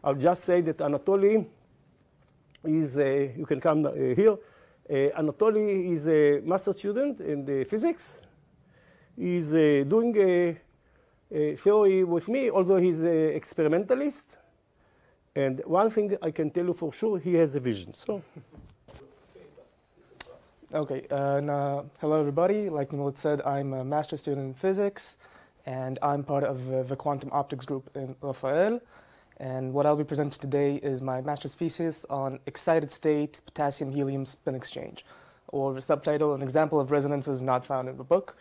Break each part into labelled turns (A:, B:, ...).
A: I'll just say that Anatoly is, you can come here. Anatoly is a master student in physics. He's doing a theory with me, although he's an experimentalist. And one thing I can tell you for sure, he has a vision. So.
B: Okay, hello everybody. Like Nimrod said, I'm a master student in physics, and I'm part of the quantum optics group in Rafael. And what I'll be presenting today is my master's thesis on excited state potassium-helium spin exchange, or the subtitle, an example of resonances not found in the book.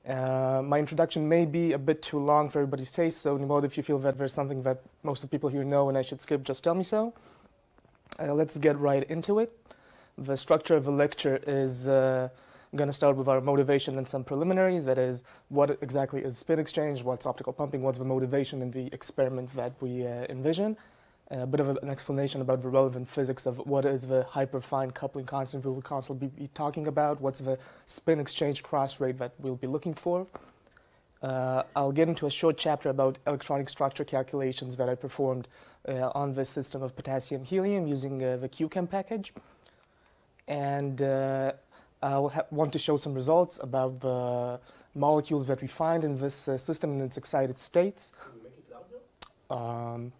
B: My introduction may be a bit too long for everybody's taste, so Nimrod, if you feel that there's something that most of the people here know and I should skip, just tell me so. Let's get right into it. The structure of the lecture is going to start with our motivation and some preliminaries. That is, what exactly is spin exchange, what's optical pumping, what's the motivation in the experiment that we envision. A bit of an explanation about the relevant physics of what is the hyperfine coupling constant we will constantly be talking about, what's the spin exchange cross rate that we'll be looking for. I'll get into a short chapter about electronic structure calculations that I performed on this system of potassium-helium using the QChem package. And I'll want to show some results about the molecules that we find in this system in its excited states.
A: Can you make it larger?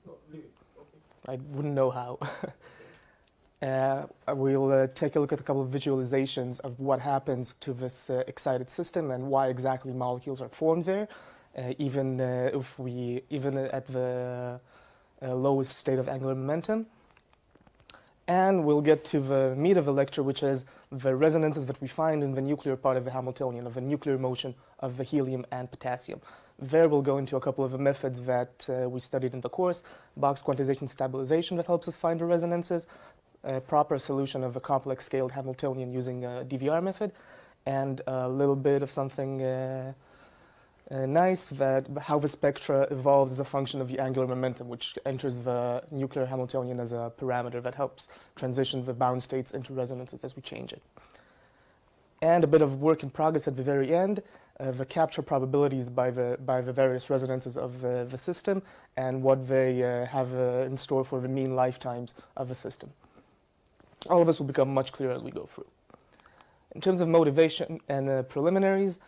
A: No, leave it. Okay.
B: I wouldn't know how. We'll take a look at a couple of visualizations of what happens to this excited system and why exactly molecules are formed there, even at the lowest state of angular momentum. And we'll get to the meat of the lecture, which is the resonances that we find in the nuclear part of the Hamiltonian, of the nuclear motion of the helium and potassium. There we'll go into a couple of the methods that we studied in the course, box quantization stabilization that helps us find the resonances, a proper solution of a complex scaled Hamiltonian using a DVR method, and a little bit of something nice, that how the spectra evolves as a function of the angular momentum, which enters the nuclear Hamiltonian as a parameter that helps transition the bound states into resonances as we change it. And a bit of work in progress at the very end, the capture probabilities by the various resonances of the system and what they have in store for the mean lifetimes of the system. All of this will become much clearer as we go through. In terms of motivation and preliminaries,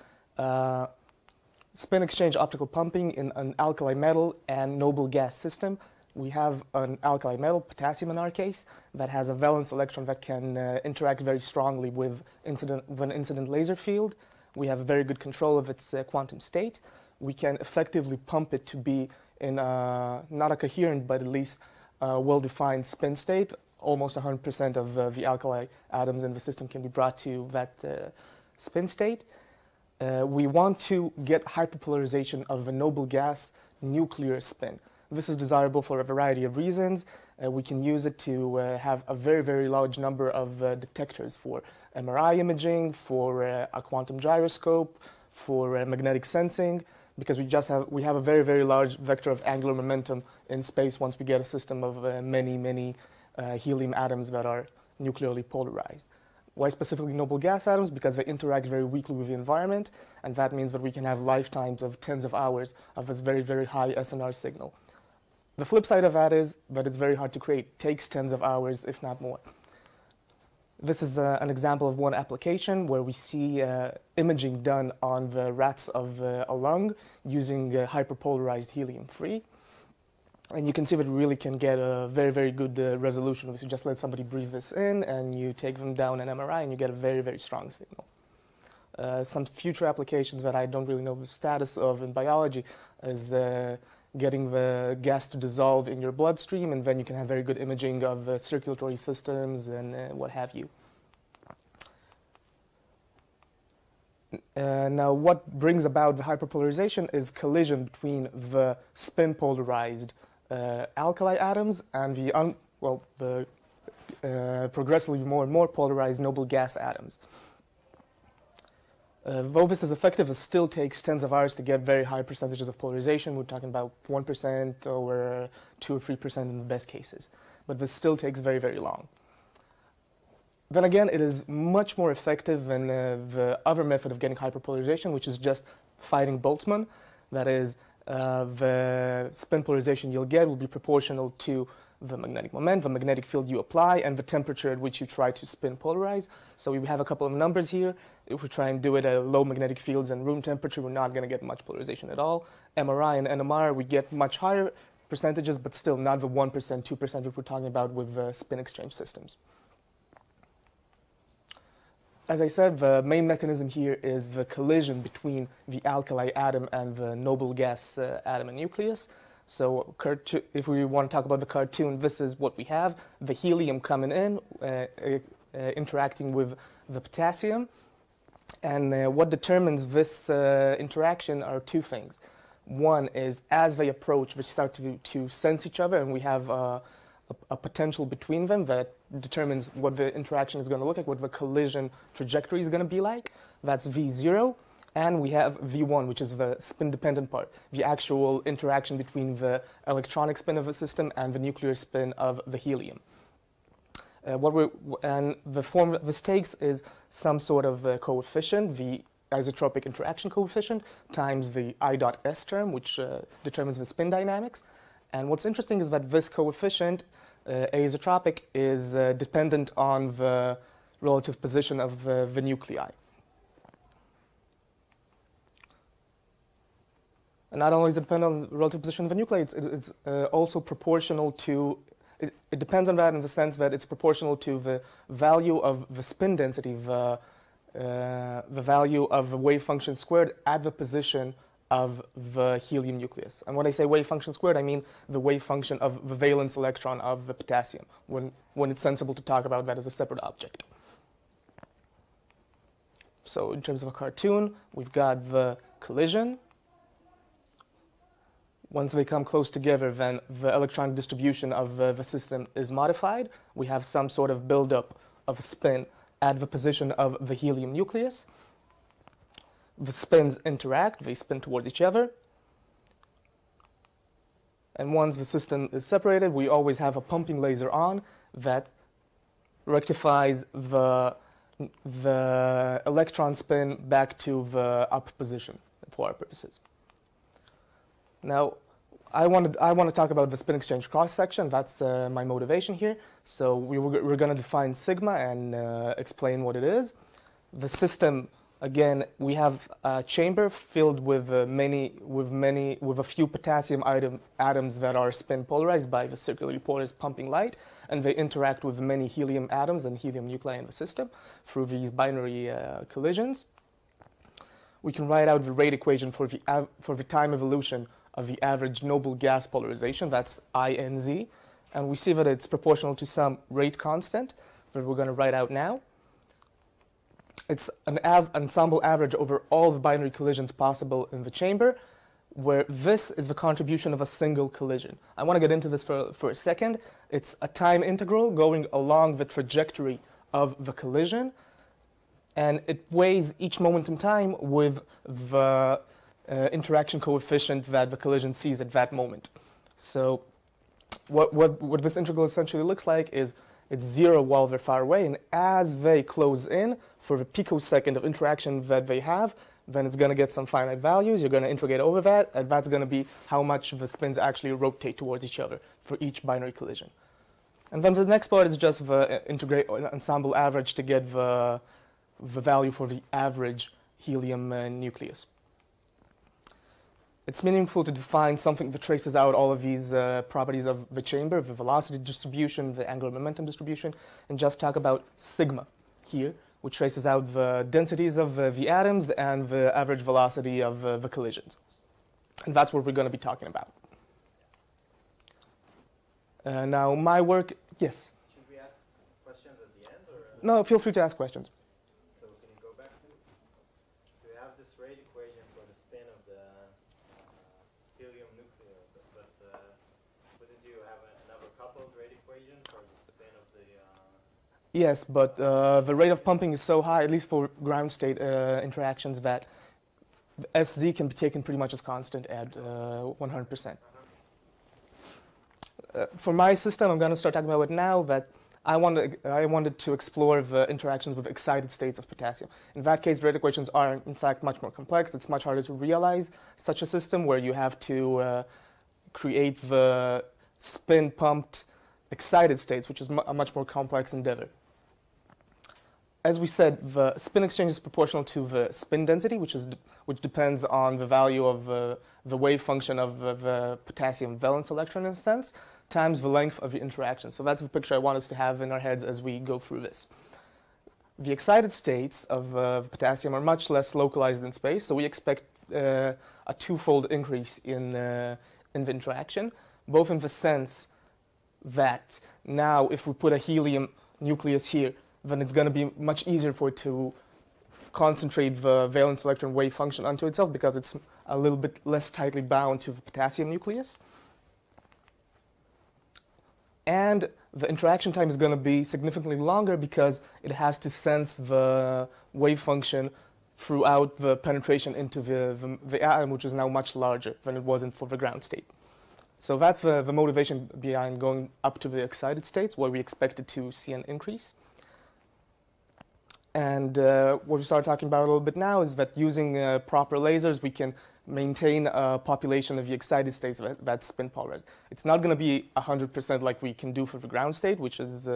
B: spin exchange optical pumping in an alkali metal and noble gas system. We have an alkali metal, potassium in our case, that has a valence electron that can interact very strongly with an incident laser field. We have very good control of its quantum state. We can effectively pump it to be in not a coherent, but at least a well-defined spin state. Almost 100% of the alkali atoms in the system can be brought to that spin state. We want to get hyperpolarization of the noble gas nuclear spin. This is desirable for a variety of reasons. We can use it to have a very, very large number of detectors for MRI imaging, for a quantum gyroscope, for magnetic sensing, because we have a very, very large vector of angular momentum in space once we get a system of many helium atoms that are nuclearly polarized. Why specifically noble gas atoms? Because they interact very weakly with the environment, and that means that we can have lifetimes of tens of hours of this very, very high SNR signal. The flip side of that is that it's very hard to create. It takes tens of hours, if not more. This is an example of one application where we see imaging done on the rats of a lung using hyperpolarized helium-3. And you can see that we really can get a very, very good resolution. If you just let somebody breathe this in and you take them down an MRI and you get a very, very strong signal. Some future applications that I don't really know the status of in biology is getting the gas to dissolve in your bloodstream, and then you can have very good imaging of circulatory systems and what have you. Now, what brings about the hyperpolarization is collision between the spin polarized alkali atoms and the progressively more and more polarized noble gas atoms. Though this is effective, it still takes tens of hours to get very high percentages of polarization. We're talking about 1% or 2 or 3% in the best cases. But this still takes very, very long. Then again, it is much more effective than the other method of getting hyperpolarization, which is just fighting Boltzmann. That is, the spin polarization you'll get will be proportional to the magnetic moment, the magnetic field you apply, and the temperature at which you try to spin polarize. So we have a couple of numbers here. If we try and do it at low magnetic fields and room temperature, we're not going to get much polarization at all. MRI and NMR, we get much higher percentages, but still not the 1%, 2% that we're talking about with spin exchange systems. As I said, the main mechanism here is the collision between the alkali atom and the noble gas atom and nucleus. So if we want to talk about the cartoon, this is what we have. The helium coming in, interacting with the potassium. And what determines this interaction are two things. One is as they approach, they start to sense each other, and we have a potential between them that determines what the interaction is going to look like, what the collision trajectory is going to be like. That's V0. And we have V1, which is the spin-dependent part, the actual interaction between the electronic spin of the system and the nuclear spin of the helium. And the form this takes is some sort of coefficient, the isotropic interaction coefficient, times the I dot S term, which determines the spin dynamics. And what's interesting is that this coefficient, isotropic, is dependent on the relative position of the nuclei. And not only is it dependent on the relative position of the nuclei, it's also proportional to, it depends on that in the sense that it's proportional to the value of the spin density, the value of the wave function squared at the position of the helium nucleus. And when I say wave function squared, I mean the wave function of the valence electron of the potassium, when it's sensible to talk about that as a separate object. So in terms of a cartoon, we've got the collision. Once they come close together, then the electron distribution of the system is modified. We have some sort of buildup of spin at the position of the helium nucleus. The spins interact, they spin towards each other. And once the system is separated, we always have a pumping laser on that rectifies the electron spin back to the up position for our purposes. Now, I want to talk about the spin exchange cross-section. That's my motivation here. So we're going to define sigma and explain what it is. The system, again, we have a chamber filled with a few potassium atoms that are spin polarized by the circularly polarized pumping light, and they interact with many helium atoms and helium nuclei in the system through these binary collisions. We can write out the rate equation for the time evolution of the average noble gas polarization, that's INZ, and we see that it's proportional to some rate constant that we're going to write out now. It's an ensemble average over all the binary collisions possible in the chamber, where this is the contribution of a single collision. I want to get into this for a second. It's a time integral going along the trajectory of the collision, and it weighs each moment in time with the interaction coefficient that the collision sees at that moment. So what this integral essentially looks like is it's 0 while they're far away, and as they close in for the picosecond of interaction that they have, then it's going to get some finite values. You're going to integrate over that, and that's going to be how much the spins actually rotate towards each other for each binary collision. And then the next part is just the integrate ensemble average to get the value for the average helium nucleus. It's meaningful to define something that traces out all of these properties of the chamber, the velocity distribution, the angular momentum distribution, and just talk about sigma here, which traces out the densities of the atoms and the average velocity of the collisions. And that's what we're going to be talking about. Now, my work, yes?
C: Should we ask questions at the end? Or?
B: No, feel free to ask questions.
C: So can you go back to, so we have this rate equation for the spin of the helium nuclear, but wouldn't you have another coupled rate equation for the spin of the...
B: Yes, but the rate of pumping is so high, at least for ground state interactions, that SZ can be taken pretty much as constant at 100%. For my system, I'm going to start talking about it now, that I wanted to explore the interactions with excited states of potassium. In that case, the rate equations are, in fact, much more complex. It's much harder to realize such a system where you have to create the spin-pumped excited states, which is a much more complex endeavor. As we said, the spin exchange is proportional to the spin density, which depends on the value of the wave function of the potassium valence electron, in a sense, times the length of the interaction. So that's the picture I want us to have in our heads as we go through this. The excited states of potassium are much less localized in space, so we expect a twofold increase in the interaction, both in the sense that now if we put a helium nucleus here, then it's going to be much easier for it to concentrate the valence electron wave function onto itself because it's a little bit less tightly bound to the potassium nucleus. And the interaction time is going to be significantly longer because it has to sense the wave function throughout the penetration into the atom, which is now much larger than it wasn't for the ground state. So that's the motivation behind going up to the excited states, where we expected to see an increase. And what we started talking about a little bit now is that using proper lasers, we can maintain a population of the excited states that's spin polarized. It's not going to be 100% like we can do for the ground state, which is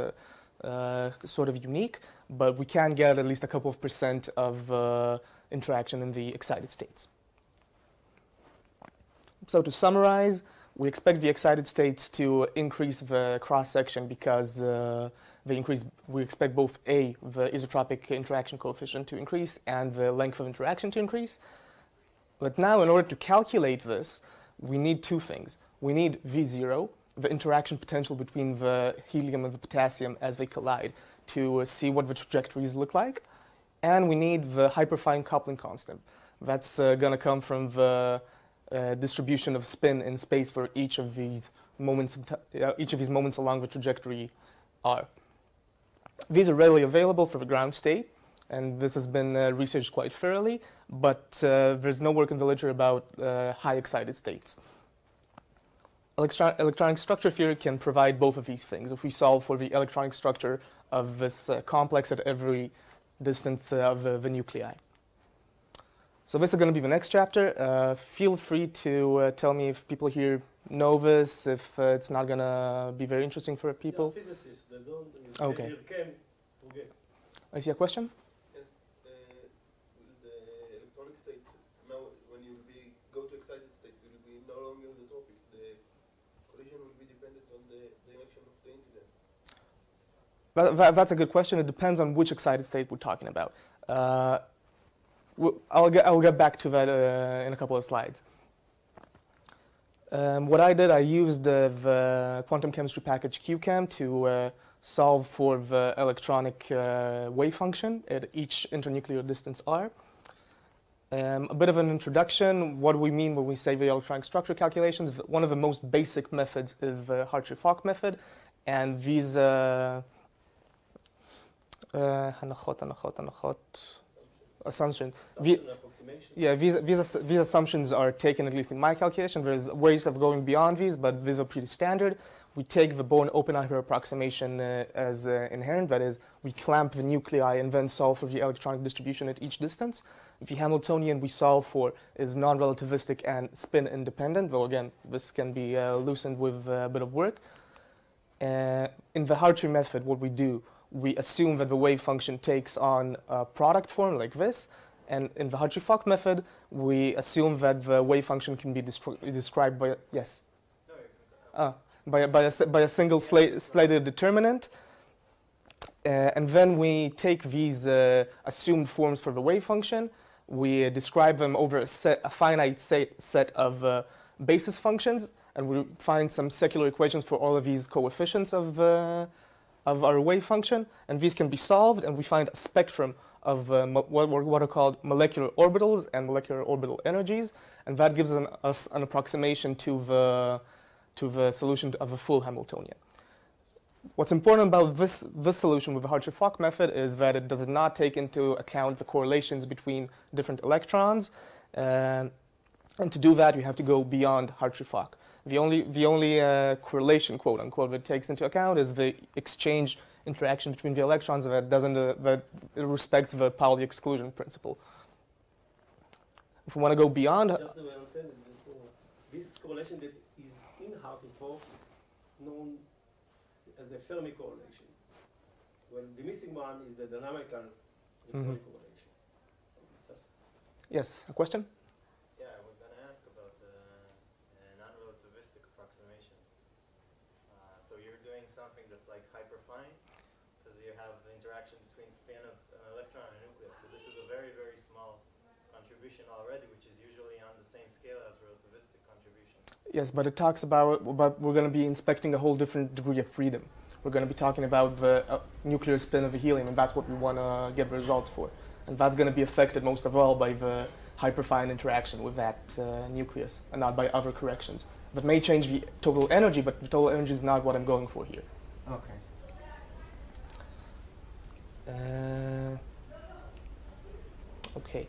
B: sort of unique, but we can get at least a couple of % of interaction in the excited states. So to summarize, we expect the excited states to increase the cross-section because we expect both the isotropic interaction coefficient to increase and the length of interaction to increase. But now, in order to calculate this, we need two things. We need V0, the interaction potential between the helium and the potassium as they collide, to see what the trajectories look like. And we need the hyperfine coupling constant. That's going to come from the distribution of spin in space for each of these moments along the trajectory R. These are readily available for the ground state, and this has been researched quite thoroughly, but there's no work in the literature about high excited states. Electronic structure theory can provide both of these things. If we solve for the electronic structure of this complex at every distance of the nuclei. So this is going to be the next chapter. Feel free to tell me if people here know this, if it's not going to be very interesting for people.
A: Yeah, physicists, they don't.
B: Okay.
A: They can forget.
B: I see a question?
D: Yes, the electronic state, now when you go to excited states, it will be no longer the topic. The collision will be dependent on the direction of the incident.
B: That's a good question. It depends on which excited state we're talking about. I'll get back to that in a couple of slides. What I did, I used the quantum chemistry package QChem to solve for the electronic wave function at each internuclear distance R. A bit of an introduction, what do we mean when we say the electronic structure calculations? One of the most basic methods is the Hartree-Fock method, and these assumptions. Yeah, these assumptions are taken, at least in my calculation. There's ways of going beyond these, but these are pretty standard. We take the Bohr-Oppenheimer approximation as inherent. That is, we clamp the nuclei and then solve for the electronic distribution at each distance. The Hamiltonian we solve for is non-relativistic and spin-independent, though again, this can be loosened with a bit of work. In the Hartree method, what we do, we assume that the wave function takes on a product form like this, and in the Hartree-Fock method, we assume that the wave function can be described by, yes? By a single slated determinant, and then we take these assumed forms for the wave function, we describe them over a finite set of basis functions, and we find some secular equations for all of these coefficients of our wave function, and these can be solved, and we find a spectrum of what are called molecular orbitals and molecular orbital energies, and that gives us an approximation to the solution of a full Hamiltonian. What's important about this solution with the Hartree-Fock method is that it does not take into account the correlations between different electrons, and to do that, we have to go beyond Hartree-Fock. The only correlation, quote unquote, that it takes into account is the exchange interaction between the electrons that doesn't that respects the Pauli exclusion principle. If we want to go beyond,
A: Just the way I understand it, this correlation that is in Hartree-Fock is known as the Fermi correlation. Well, the missing one is the dynamical electronic correlation. Just
B: yes, a question?
C: Yeah, I was going to ask about the non-relativistic approximation. So you're doing something that's like hyperfine, because you have the interaction between spin of an electron and a nucleus. So this is a very, very small contribution already, which is usually on the same scale as relativistic contribution.
B: Yes, but it talks about we're going to be inspecting a whole different degree of freedom. We're going to be talking about the nuclear spin of a helium, and that's what we want to get results for. And that's going to be affected most of all by the hyperfine interaction with that nucleus, and not by other corrections. That may change the total energy, but the total energy is not what I'm going for here.
C: Okay.
B: Okay.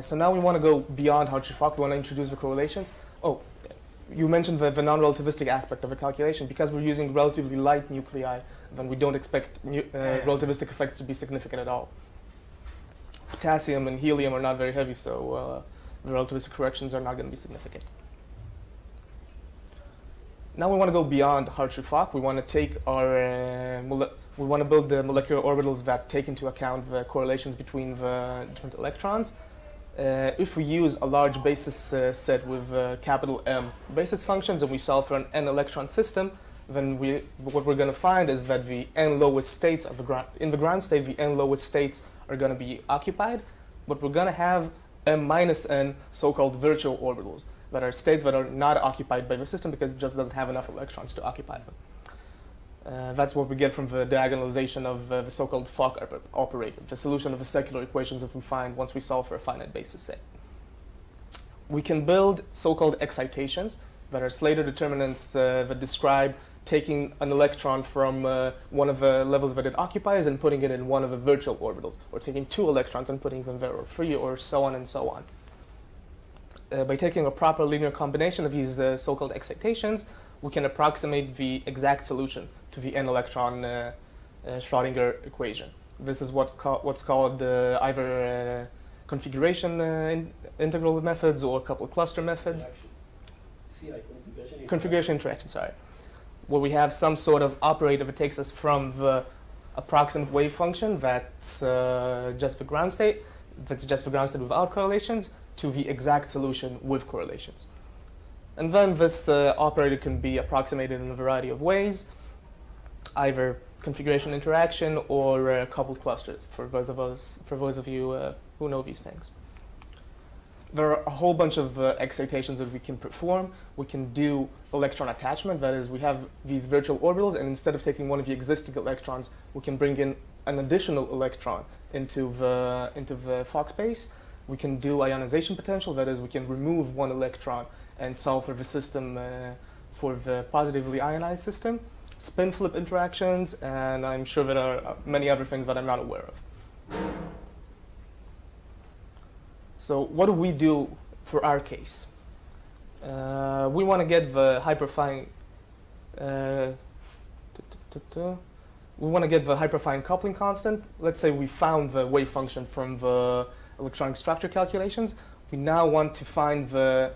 B: So now we want to go beyond Hartree-Fock. We want to introduce the correlations. Oh, you mentioned the non-relativistic aspect of the calculation. Because we're using relatively light nuclei, then we don't expect relativistic effects to be significant at all. Potassium and helium are not very heavy, so the relativistic corrections are not going to be significant. Now we want to go beyond Hartree-Fock. We want to take our we want to build the molecular orbitals that take into account the correlations between the different electrons. If we use a large basis set with capital M basis functions and we solve for an n electron system, then what we're going to find is that the n lowest states of in the ground state, the n lowest states are going to be occupied, but we're going to have m minus n so-called virtual orbitals that are states that are not occupied by the system because it just doesn't have enough electrons to occupy them. That's what we get from the diagonalization of the so-called Fock operator, the solution of the secular equations that we find once we solve for a finite basis set. We can build so-called excitations that are Slater determinants that describe taking an electron from one of the levels that it occupies and putting it in one of the virtual orbitals, or taking two electrons and putting them there, or three, or so on and so on. By taking a proper linear combination of these so-called excitations, we can approximate the exact solution to the n-electron Schrödinger equation. This is what's called either configuration integral methods or coupled cluster methods. Configuration interaction, sorry. Where we have some sort of operator that takes us from the approximate wave function that's just the ground state, without correlations, to the exact solution with correlations. And then this operator can be approximated in a variety of ways, either configuration interaction or coupled clusters, for those of you who know these things. There are a whole bunch of excitations that we can perform. We can do electron attachment, that is, we have these virtual orbitals, and instead of taking one of the existing electrons, we can bring in an additional electron into the Fock space. We can do ionization potential, that is, we can remove one electron and solve for the system for the positively ionized system, spin flip interactions, and I'm sure there are many other things that I'm not aware of. So what do we do for our case? We want to get the hyperfine coupling constant. Let's say we found the wave function from the electronic structure calculations. We now want to find the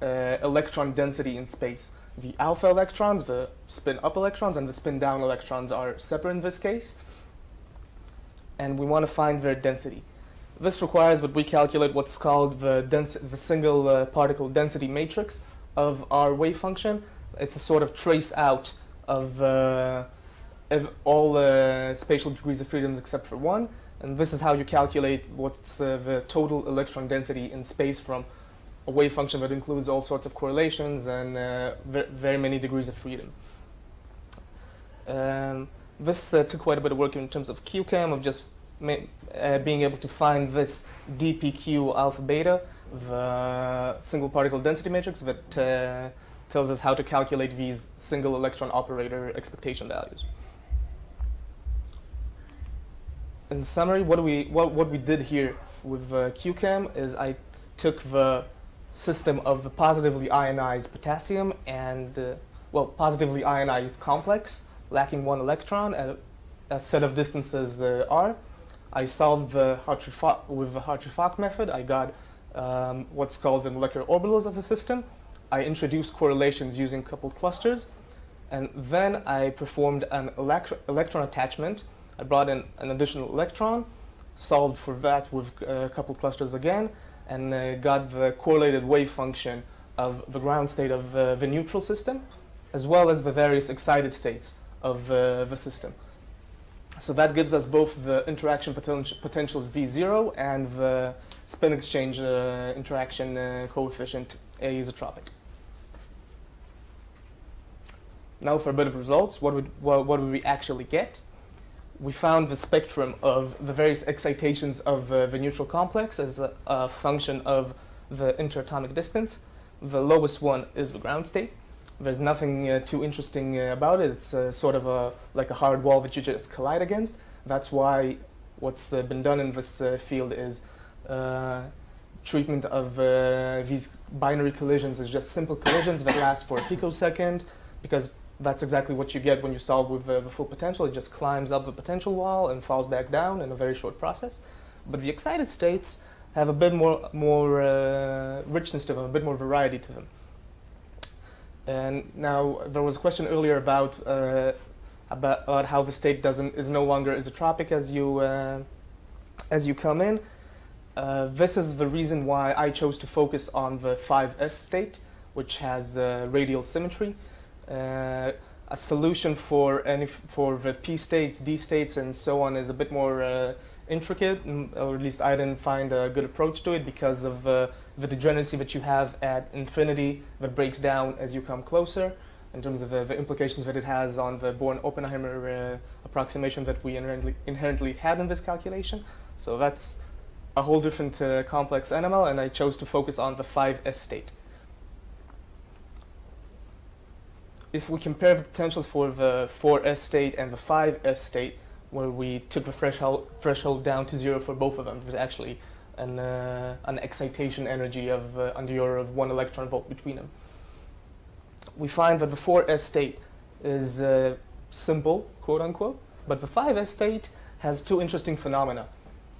B: electron density in space. The alpha electrons, the spin up electrons, and the spin down electrons are separate in this case. And we want to find their density. This requires that we calculate what's called the single particle density matrix of our wave function. It's a sort of trace out of all spatial degrees of freedom except for one. And this is how you calculate what's the total electron density in space from a wave function that includes all sorts of correlations and very many degrees of freedom. This took quite a bit of work in terms of QChem, of just being able to find this dpq alpha beta, the single particle density matrix that tells us how to calculate these single electron operator expectation values. In summary, what we did here with QChem is I took the system of the positively ionized potassium and, positively ionized complex lacking one electron at a set of distances r. I solved with the Hartree-Fock method. I got what's called the molecular orbitals of the system. I introduced correlations using coupled clusters. And then I performed an electron attachment. I brought in an additional electron, solved for that with coupled clusters again, and got the correlated wave function of the ground state of the neutral system, as well as the various excited states of the system. So that gives us both the interaction potentials V0 and the spin exchange interaction coefficient A isotropic. Now for a bit of results, what would we actually get? We found the spectrum of the various excitations of the neutral complex as a function of the interatomic distance. The lowest one is the ground state. There's nothing too interesting about it. It's sort of like a hard wall that you just collide against. That's why what's been done in this field is treatment of these binary collisions as just simple collisions that last for a picosecond, because that's exactly what you get when you solve with the full potential. It just climbs up the potential wall and falls back down in a very short process. But the excited states have a bit more richness to them, a bit more variety to them. And now there was a question earlier about how the state is no longer isotropic as you come in. This is the reason why I chose to focus on the 5s state, which has radial symmetry. A solution for the p states, d states, and so on is a bit more intricate, or at least I didn't find a good approach to it because of the degeneracy that you have at infinity that breaks down as you come closer, in terms of the implications that it has on the Bohr-Oppenheimer approximation that we inherently had in this calculation. So that's a whole different complex animal, and I chose to focus on the 5s state. If we compare the potentials for the 4s state and the 5s state, where we took the threshold down to 0 for both of them, there's actually an excitation energy of on the order of 1 electron volt between them. We find that the 4s state is simple, quote unquote, but the 5s state has two interesting phenomena.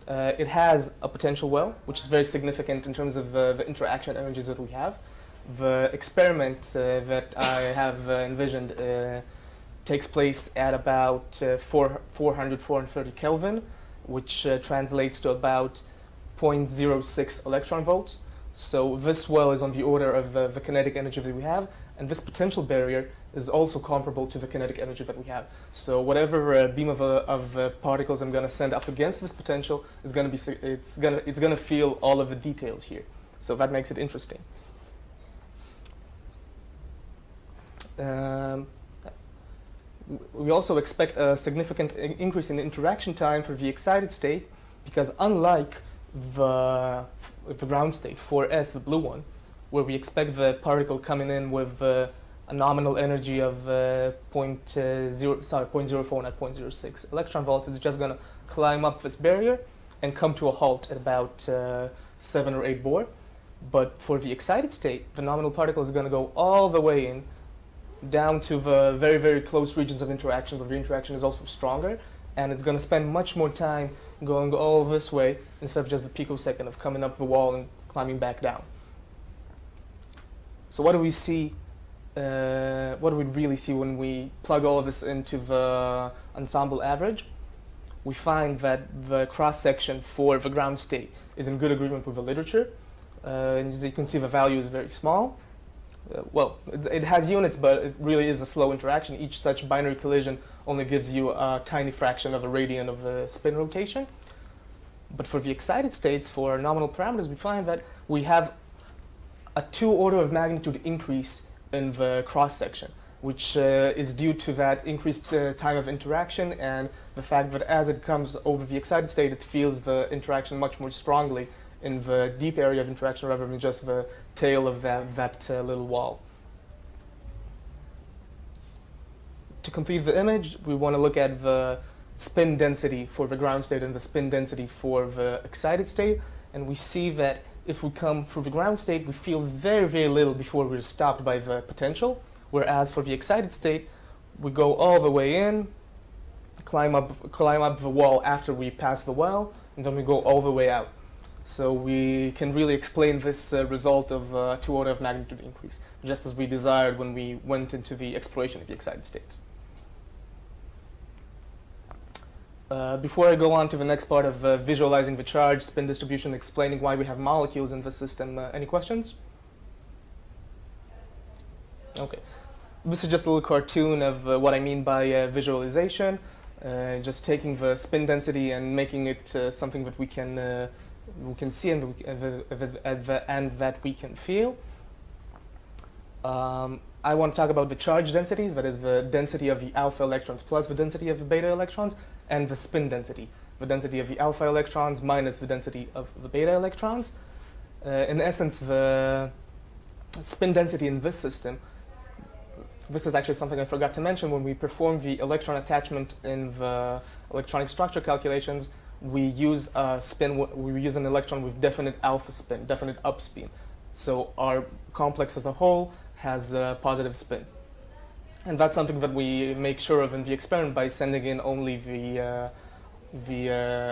B: It has a potential well, which is very significant in terms of the interaction energies that we have. The experiment that I have envisioned takes place at about 430 Kelvin, which translates to about 0.06 electron volts. So this well is on the order of the kinetic energy that we have, and this potential barrier is also comparable to the kinetic energy that we have. So whatever beam of particles I'm going to send up against this potential is going to be it's going to feel all of the details here. So that makes it interesting. We also expect a significant increase in interaction time for the excited state, because unlike the ground state, 4s, the blue one, where we expect the particle coming in with a nominal energy of 0.04, not 0.06 electron volts, it's just going to climb up this barrier and come to a halt at about 7 or 8 Bohr. But for the excited state, the nominal particle is going to go all the way in, down to the very, very close regions of interaction, where the interaction is also stronger, and it's going to spend much more time going all this way instead of just the picosecond of coming up the wall and climbing back down. So what do we see? What do we really see when we plug all of this into the ensemble average? We find that the cross-section for the ground state is in good agreement with the literature. And as you can see, the value is very small. Well, it has units, but it really is a slow interaction. Each such binary collision only gives you a tiny fraction of a radian of spin rotation. But for the excited states, for nominal parameters, we find that we have a 2 order of magnitude increase in the cross-section, which is due to that increased time of interaction and the fact that as it comes over the excited state, it feels the interaction much more strongly in the deep area of interaction rather than just the tail of that little wall. To complete the image, we want to look at the spin density for the ground state and the spin density for the excited state. And we see that if we come through the ground state, we feel very, very little before we're stopped by the potential. Whereas for the excited state, we go all the way in, climb up the wall after we pass the well, and then we go all the way out. So we can really explain this result of 2 order of magnitude increase, just as we desired when we went into the exploration of the excited states. Before I go on to the next part of visualizing the charge, spin distribution, explaining why we have molecules in the system, any questions? Okay. This is just a little cartoon of what I mean by visualization, just taking the spin density and making it something that we can see and that we can feel. I want to talk about the charge densities, that is the density of the alpha electrons plus the density of the beta electrons, and the spin density, the density of the alpha electrons minus the density of the beta electrons. In essence, the spin density in this system, this is actually something I forgot to mention. When we perform the electron attachment in the electronic structure calculations, we use an electron with definite alpha spin, definite up spin. So our complex as a whole has a positive spin. And that's something that we make sure of in the experiment by sending in only the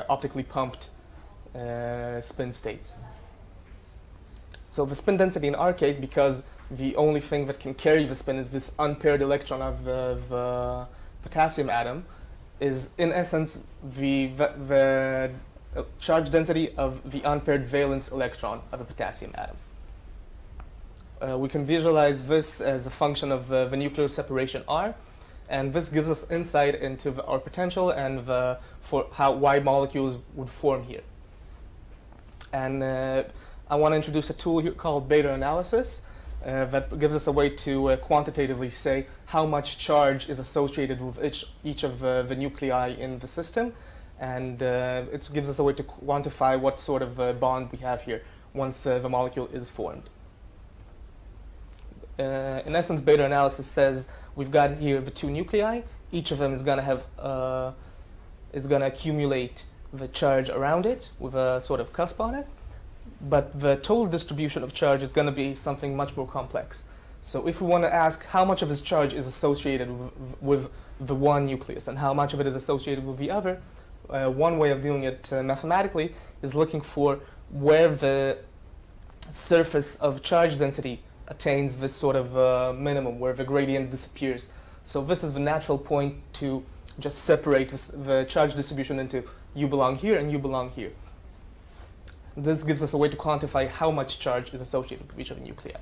B: optically pumped spin states. So the spin density in our case, because the only thing that can carry the spin is this unpaired electron of the potassium atom, is in essence the charge density of the unpaired valence electron of a potassium atom. We can visualize this as a function of the nuclear separation R, and this gives us insight into our potential and why molecules would form here. And I want to introduce a tool here called beta analysis that gives us a way to quantitatively say how much charge is associated with each of the nuclei in the system, and it gives us a way to quantify what sort of bond we have here once the molecule is formed. In essence, beta analysis says we've got here the 2 nuclei. Each of them is going to have is going to accumulate the charge around it with a sort of cusp on it. But the total distribution of charge is going to be something much more complex. So if we want to ask how much of this charge is associated with the one nucleus and how much of it is associated with the other, one way of doing it mathematically is looking for where the surface of charge density attains this sort of minimum, where the gradient disappears. So this is the natural point to just separate the charge distribution into you belong here and you belong here. This gives us a way to quantify how much charge is associated with each of the nuclei.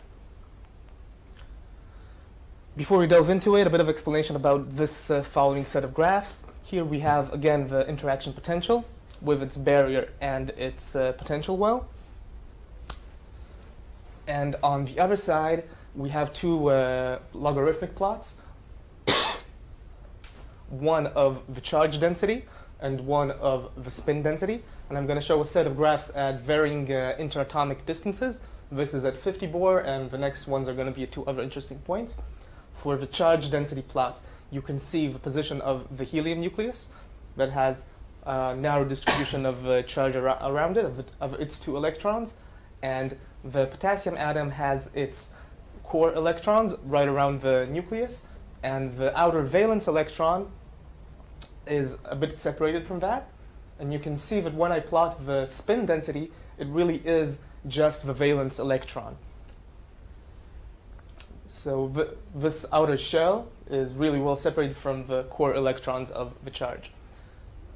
B: Before we delve into it, a bit of explanation about this following set of graphs. Here we have, again, the interaction potential with its barrier and its potential well. And on the other side, we have 2 logarithmic plots, one of the charge density and one of the spin density. And I'm going to show a set of graphs at varying interatomic distances. This is at 50 Bohr, and the next ones are going to be at 2 other interesting points. For the charge density plot, you can see the position of the helium nucleus that has a narrow distribution of charge around it, of its 2 electrons. And the potassium atom has its core electrons right around the nucleus, and the outer valence electron is a bit separated from that. And you can see that when I plot the spin density, it really is just the valence electron. So this outer shell is really well separated from the core electrons of the charge.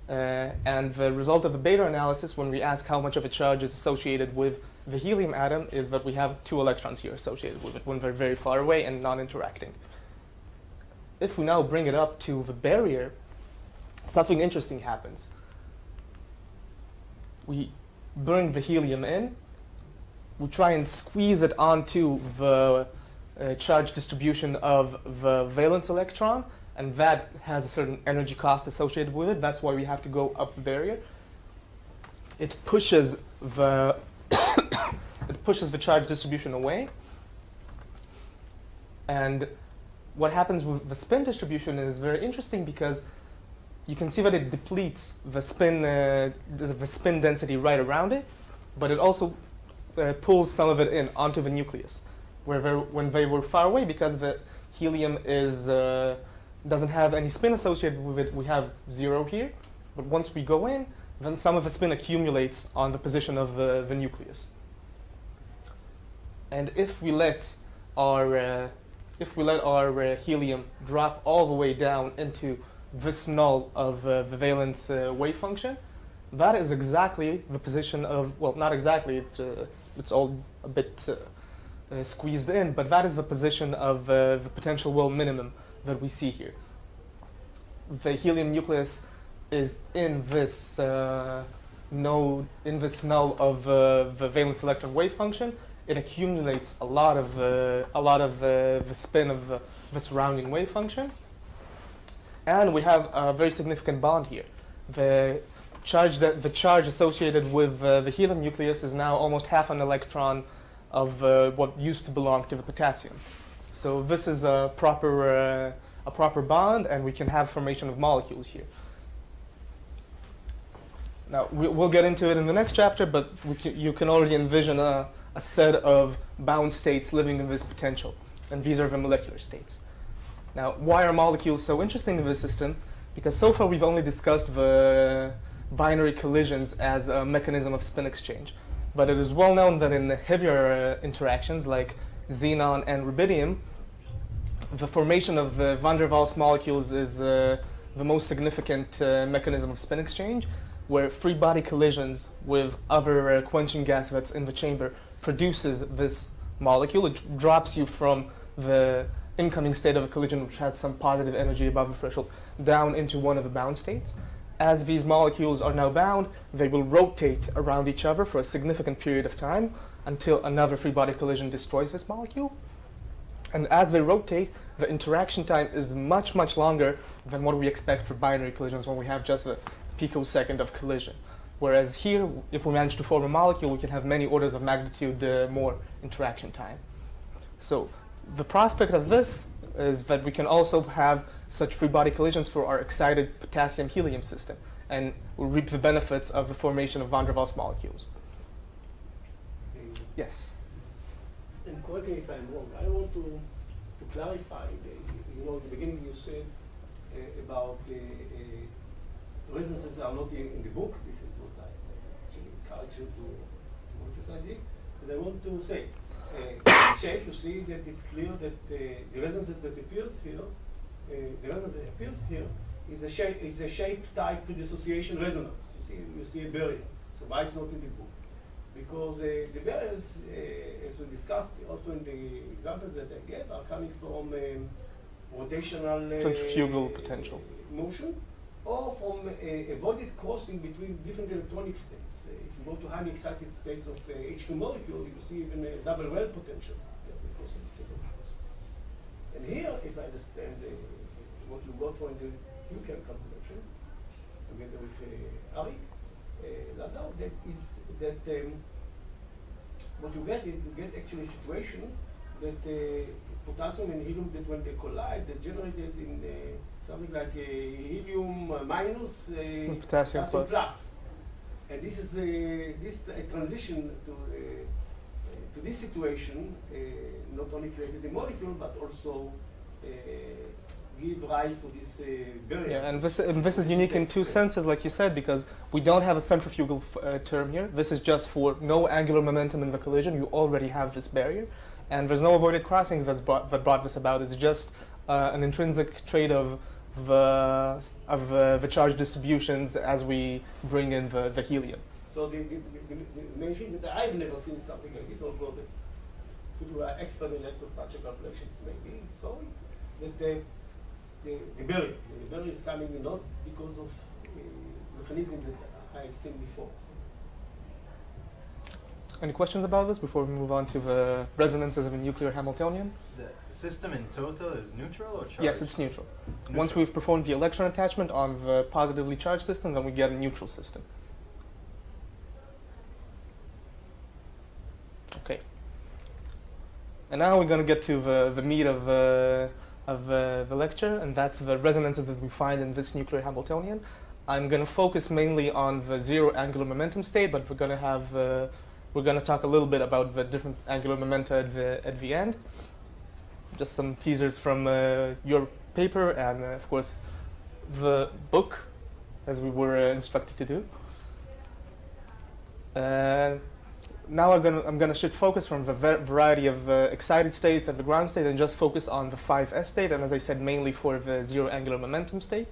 B: And the result of the beta analysis, when we ask how much of a charge is associated with the helium atom, is that we have 2 electrons here associated with it when they're very far away and non-interacting. If we now bring it up to the barrier, something interesting happens. We bring the helium in, we try and squeeze it onto the charge distribution of the valence electron, and that has a certain energy cost associated with it. That's why we have to go up the barrier. It pushes the charge distribution away. And what happens with the spin distribution is very interesting, because you can see that it depletes the spin density right around it, but it also pulls some of it in onto the nucleus, when they were far away, because the helium is doesn't have any spin associated with it. We have 0 here. But once we go in, then some of the spin accumulates on the position of the nucleus. And if we let our helium drop all the way down into this null of the valence wave function, that is exactly the position of, well, not exactly, it's all a bit squeezed in, but that is the position of the potential well minimum that we see here. The helium nucleus is in this node, in this null of the valence electron wave function. It accumulates a lot of the spin of the surrounding wave function, and we have a very significant bond here. The charge associated with the helium nucleus is now almost half an electron of what used to belong to the potassium. So this is a proper bond, and we can have formation of molecules here. Now, we'll get into it in the next chapter, but you can already envision a set of bound states living in this potential, and these are the molecular states. Now, why are molecules so interesting in this system? Because so far we've only discussed the binary collisions as a mechanism of spin exchange. But it is well known that in heavier interactions like xenon and rubidium, the formation of van der Waals molecules is the most significant mechanism of spin exchange, where free body collisions with other quenching gas that's in the chamber produces this molecule. It drops you from the incoming state of a collision, which has some positive energy above the threshold, down into one of the bound states. As these molecules are now bound, they will rotate around each other for a significant period of time until another free body collision destroys this molecule. And as they rotate, the interaction time is much, much longer than what we expect for binary collisions when we have just a picosecond of collision. Whereas here, if we manage to form a molecule, we can have many orders of magnitude more interaction time. So the prospect of this is that we can also have such free body collisions for our excited potassium-helium system, and we'll reap the benefits of the formation of van der Waals molecules. Yes?
A: And correct me if I'm wrong. I want to clarify. In the beginning you said about resonances are not in the book. This is what I actually encourage you to emphasize it. And I want to say, in this shape, you see that it's clear that the resonance that appears here, is a shape type predissociation resonance. You see a barrier. So why it's not in the book? Because the barriers, as we discussed also in the examples that I gave, are coming from rotational
B: centrifugal potential
A: motion, or from avoided crossing between different electronic states. If you go to highly excited states of H2 molecule, you see even a double well potential because of this cross. And here, if I understand what you got from the QChem calculation, together with Arik, Landau, that is that what you get is you get actually a situation that potassium and helium, that when they collide, they generated in something like helium minus
B: potassium plus.
A: And this is a transition to this situation not only created the molecule but also give rise to this barrier.
B: Yeah, and this is unique in two senses, like you said, because we don't have a centrifugal term here. This is just for no angular momentum in the collision. You already have this barrier, and there's no avoided crossings that brought this about. It's just an intrinsic trait of the charge distributions as we bring in the helium.
A: So the main thing that I've never seen something like this, although the people who are expert in electrostructure calculations maybe saw it, that the barrier is coming not because of mechanism that I've seen before.
B: Any questions about this before we move on to the resonances of a nuclear Hamiltonian?
C: The system in total is neutral or charged?
B: Yes, it's neutral. Once we've performed the electron attachment on the positively charged system, then we get a neutral system. Okay. And now we're going to get to the meat of the lecture, and that's the resonances that we find in this nuclear Hamiltonian. I'm going to focus mainly on the zero angular momentum state, but we're going to talk a little bit about the different angular momenta at the end. Just some teasers from your paper and, of course, the book, as we were instructed to do. Now I'm gonna shift focus from the variety of excited states and the ground state and just focus on the 5s state, and as I said, mainly for the zero angular momentum state.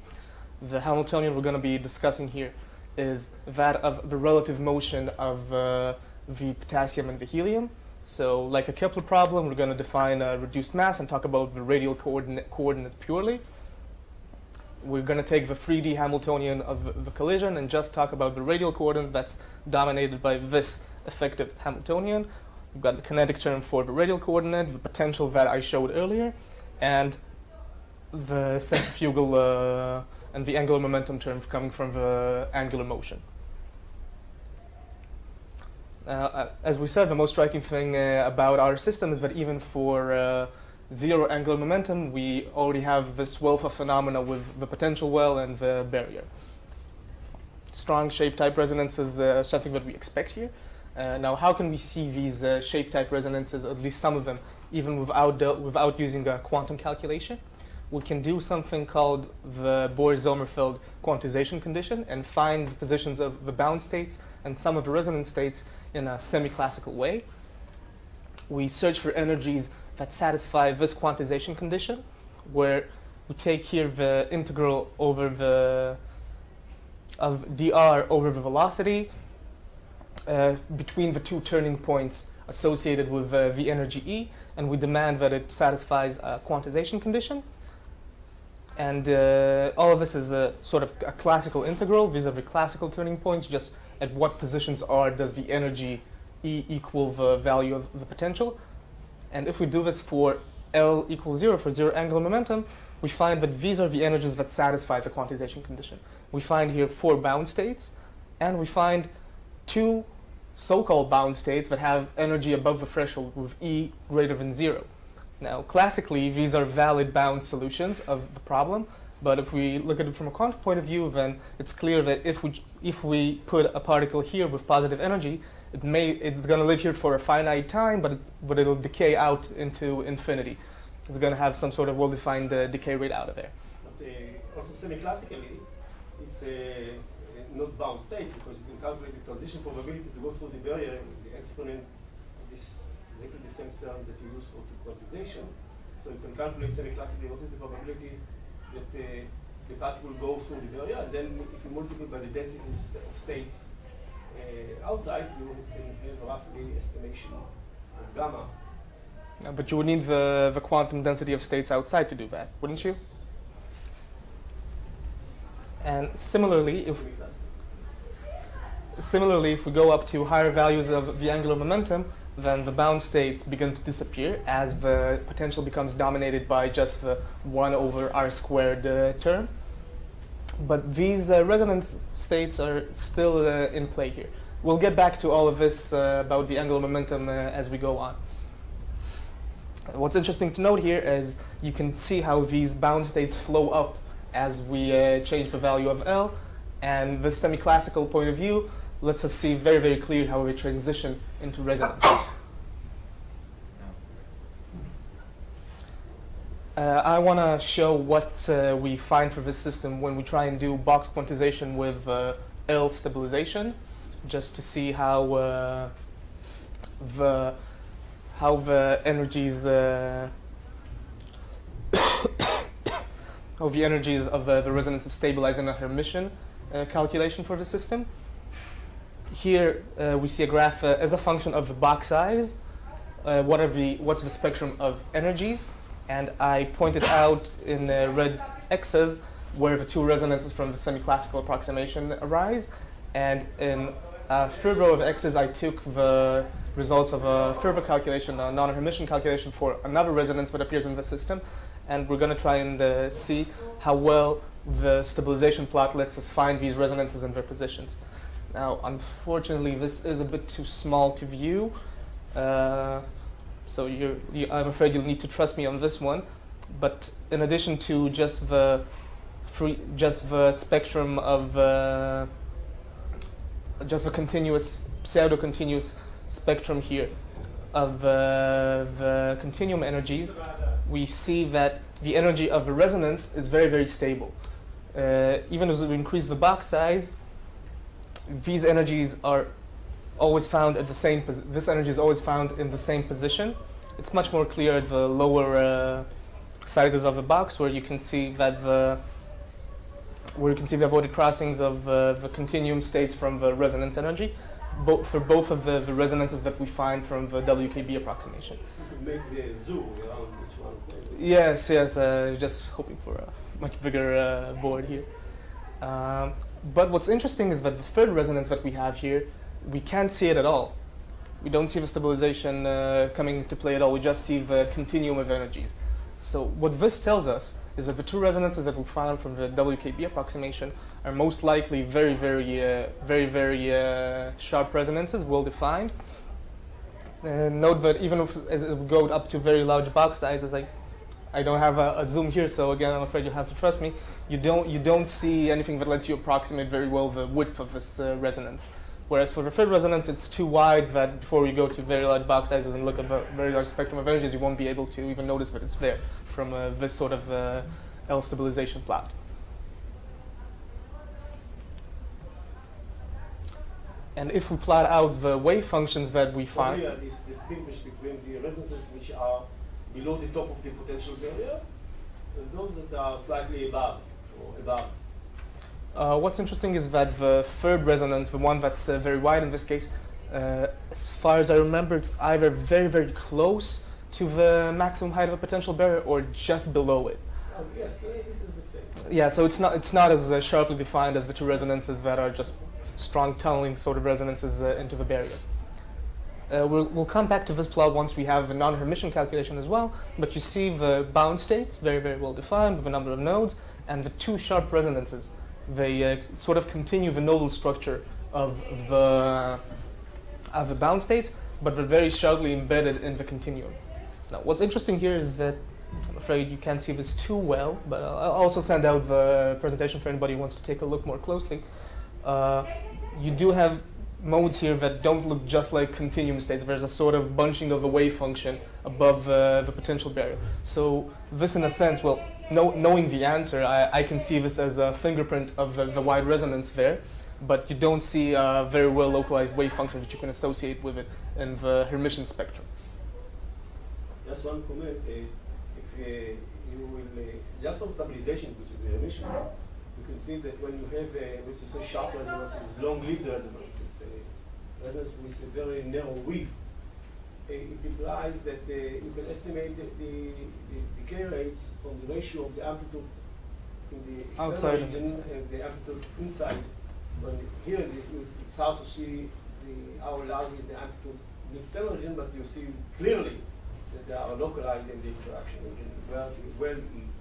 B: The Hamiltonian we're gonna be discussing here is that of the relative motion of the potassium and the helium. So like a Kepler problem, we're gonna define a reduced mass and talk about the radial coordinate purely. We're going to take the 3D Hamiltonian of the collision and just talk about the radial coordinate that's dominated by this effective Hamiltonian. We've got the kinetic term for the radial coordinate, the potential that I showed earlier, and the centrifugal and the angular momentum term coming from the angular motion. As we said, the most striking thing about our system is that even for zero angular momentum, we already have this wealth of phenomena with the potential well and the barrier. Strong shape-type resonance is something that we expect here. Now, how can we see these shape-type resonances, at least some of them, even without using a quantum calculation? We can do something called the Bohr-Zomer quantization condition and find the positions of the bound states and some of the resonance states in a semi-classical way. We search for energies that satisfy this quantization condition, where we take here the integral over of dr over the velocity between the two turning points associated with the energy E, and we demand that it satisfies a quantization condition. And all of this is a sort of a classical integral. These are the classical turning points, just at what positions does the energy E equal the value of the potential. And if we do this for L equals 0 for zero angular momentum, we find that these are the energies that satisfy the quantization condition. We find here 4 bound states, and we find 2 so-called bound states that have energy above the threshold with E greater than 0. Now, classically, these are valid bound solutions of the problem, but if we look at it from a quantum point of view, then it's clear that if we put a particle here with positive energy, it's going to live here for a finite time, but it'll decay out into infinity. It's going to have some sort of well-defined decay rate out of there.
A: But also semi-classically, it's not bound state, because you can calculate the transition probability to go through the barrier. The exponent is exactly the same term that you use for quantization. So you can calculate semi-classically what is the probability that the particle will go through the barrier, and then if you multiply by the densities of states outside, you can have a roughly estimation of gamma.
B: But you would need the quantum density of states outside to do that, wouldn't you? And similarly, if we go up to higher values of the angular momentum, then the bound states begin to disappear as the potential becomes dominated by just the 1 over r squared term. But these resonance states are still in play here. We'll get back to all of this about the angular momentum as we go on. What's interesting to note here is you can see how these bound states flow up as we change the value of L, and this semi-classical point of view lets us see very, very clearly how we transition into resonances. I want to show what we find for this system when we try and do box quantization with L stabilization, just to see how the energies of the resonances stabilize in a Hermitian calculation for the system. Here we see a graph as a function of the box size. What's the spectrum of energies? And I pointed out in red X's where the 2 resonances from the semi-classical approximation arise. And in a third row of X's, I took the results of a further calculation, a non-Hermitian calculation for another resonance that appears in the system. And we're going to try and see how well the stabilization plot lets us find these resonances and their positions. Now, unfortunately, this is a bit too small to view. So I'm afraid you'll need to trust me on this one. But in addition to just the spectrum of just the continuous, pseudo-continuous spectrum here of the continuum energies, we see that the energy of the resonance is very, very stable. Even as we increase the box size, these energies are always found at the same this energy is always found in the same position. It's much more clear at the lower sizes of the box, where you can see that the avoided crossings of the continuum states from the resonance energy, for both of the resonances that we find from the WKB approximation.
A: You could make the zoo around each one.
B: Yes, just hoping for a much bigger board here. But what's interesting is that the third resonance that we have here, we can't see it at all. We don't see the stabilization coming into play at all. We just see the continuum of energies. So what this tells us is that the two resonances that we found from the WKB approximation are most likely very, very sharp resonances, well defined. Note that even as we go up to very large box sizes, I don't have a zoom here, so again, I'm afraid you have to trust me. You don't see anything that lets you approximate very well the width of this resonance. Whereas for the third resonance, it's too wide that before we go to very large box sizes and look at the very large spectrum of energies, you won't be able to even notice that it's there from this sort of L stabilization plot. And if we plot out the wave functions that we find...
A: Here is distinguished between the resonances which are below the top of the potential barrier and those that are slightly above or above.
B: What's interesting is that the third resonance, the one that's very wide in this case, as far as I remember, it's either very, very close to the maximum height of a potential barrier or just below it.
A: Oh, yes, this is the same.
B: Yeah, so it's not as sharply defined as the two resonances that are just strong tunneling sort of resonances into the barrier. We'll come back to this plot once we have a non-Hermitian calculation as well, but you see the bound states, very, very well defined with a number of nodes, and the two sharp resonances. They sort of continue the nodal structure of the bound states, but they're very sharply embedded in the continuum. Now, what's interesting here is that, I'm afraid you can't see this too well, but I'll also send out the presentation for anybody who wants to take a look more closely. You do have modes here that don't look just like continuum states. There's a sort of bunching of the wave function above the potential barrier. So this, in a sense, well, knowing the answer, I can see this as a fingerprint of the wide resonance there, but you don't see a very well localized wave function that you can associate with it in the Hermitian spectrum.
A: Just one comment. If you will, just on stabilization, which is a Hermitian, you can see that when you have, which is a sharp resonances, long-lived resonances, resonance with a very narrow width, it implies that you can estimate the decay rates from the ratio of the amplitude in the external region and the amplitude inside. When here it's hard to see how large is the amplitude in the external region, but you see clearly that they are localized in the interaction region where it well is.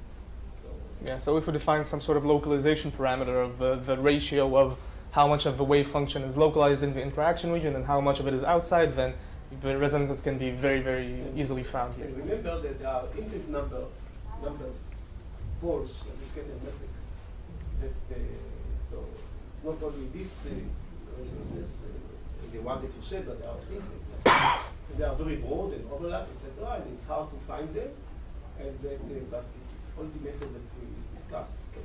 A: So,
B: yeah, so if we define some sort of localization parameter of the ratio of how much of the wave function is localized in the interaction region and how much of it is outside, then the resonances can be very, very easily found here.
A: And remember that there are infinite numbers, poles, in this kind of metrics. So it's not only these resonances, the one that you said, but there are infinite numbers. They are very broad and overlap, etc., and it's hard to find them. And but the only method that we discuss can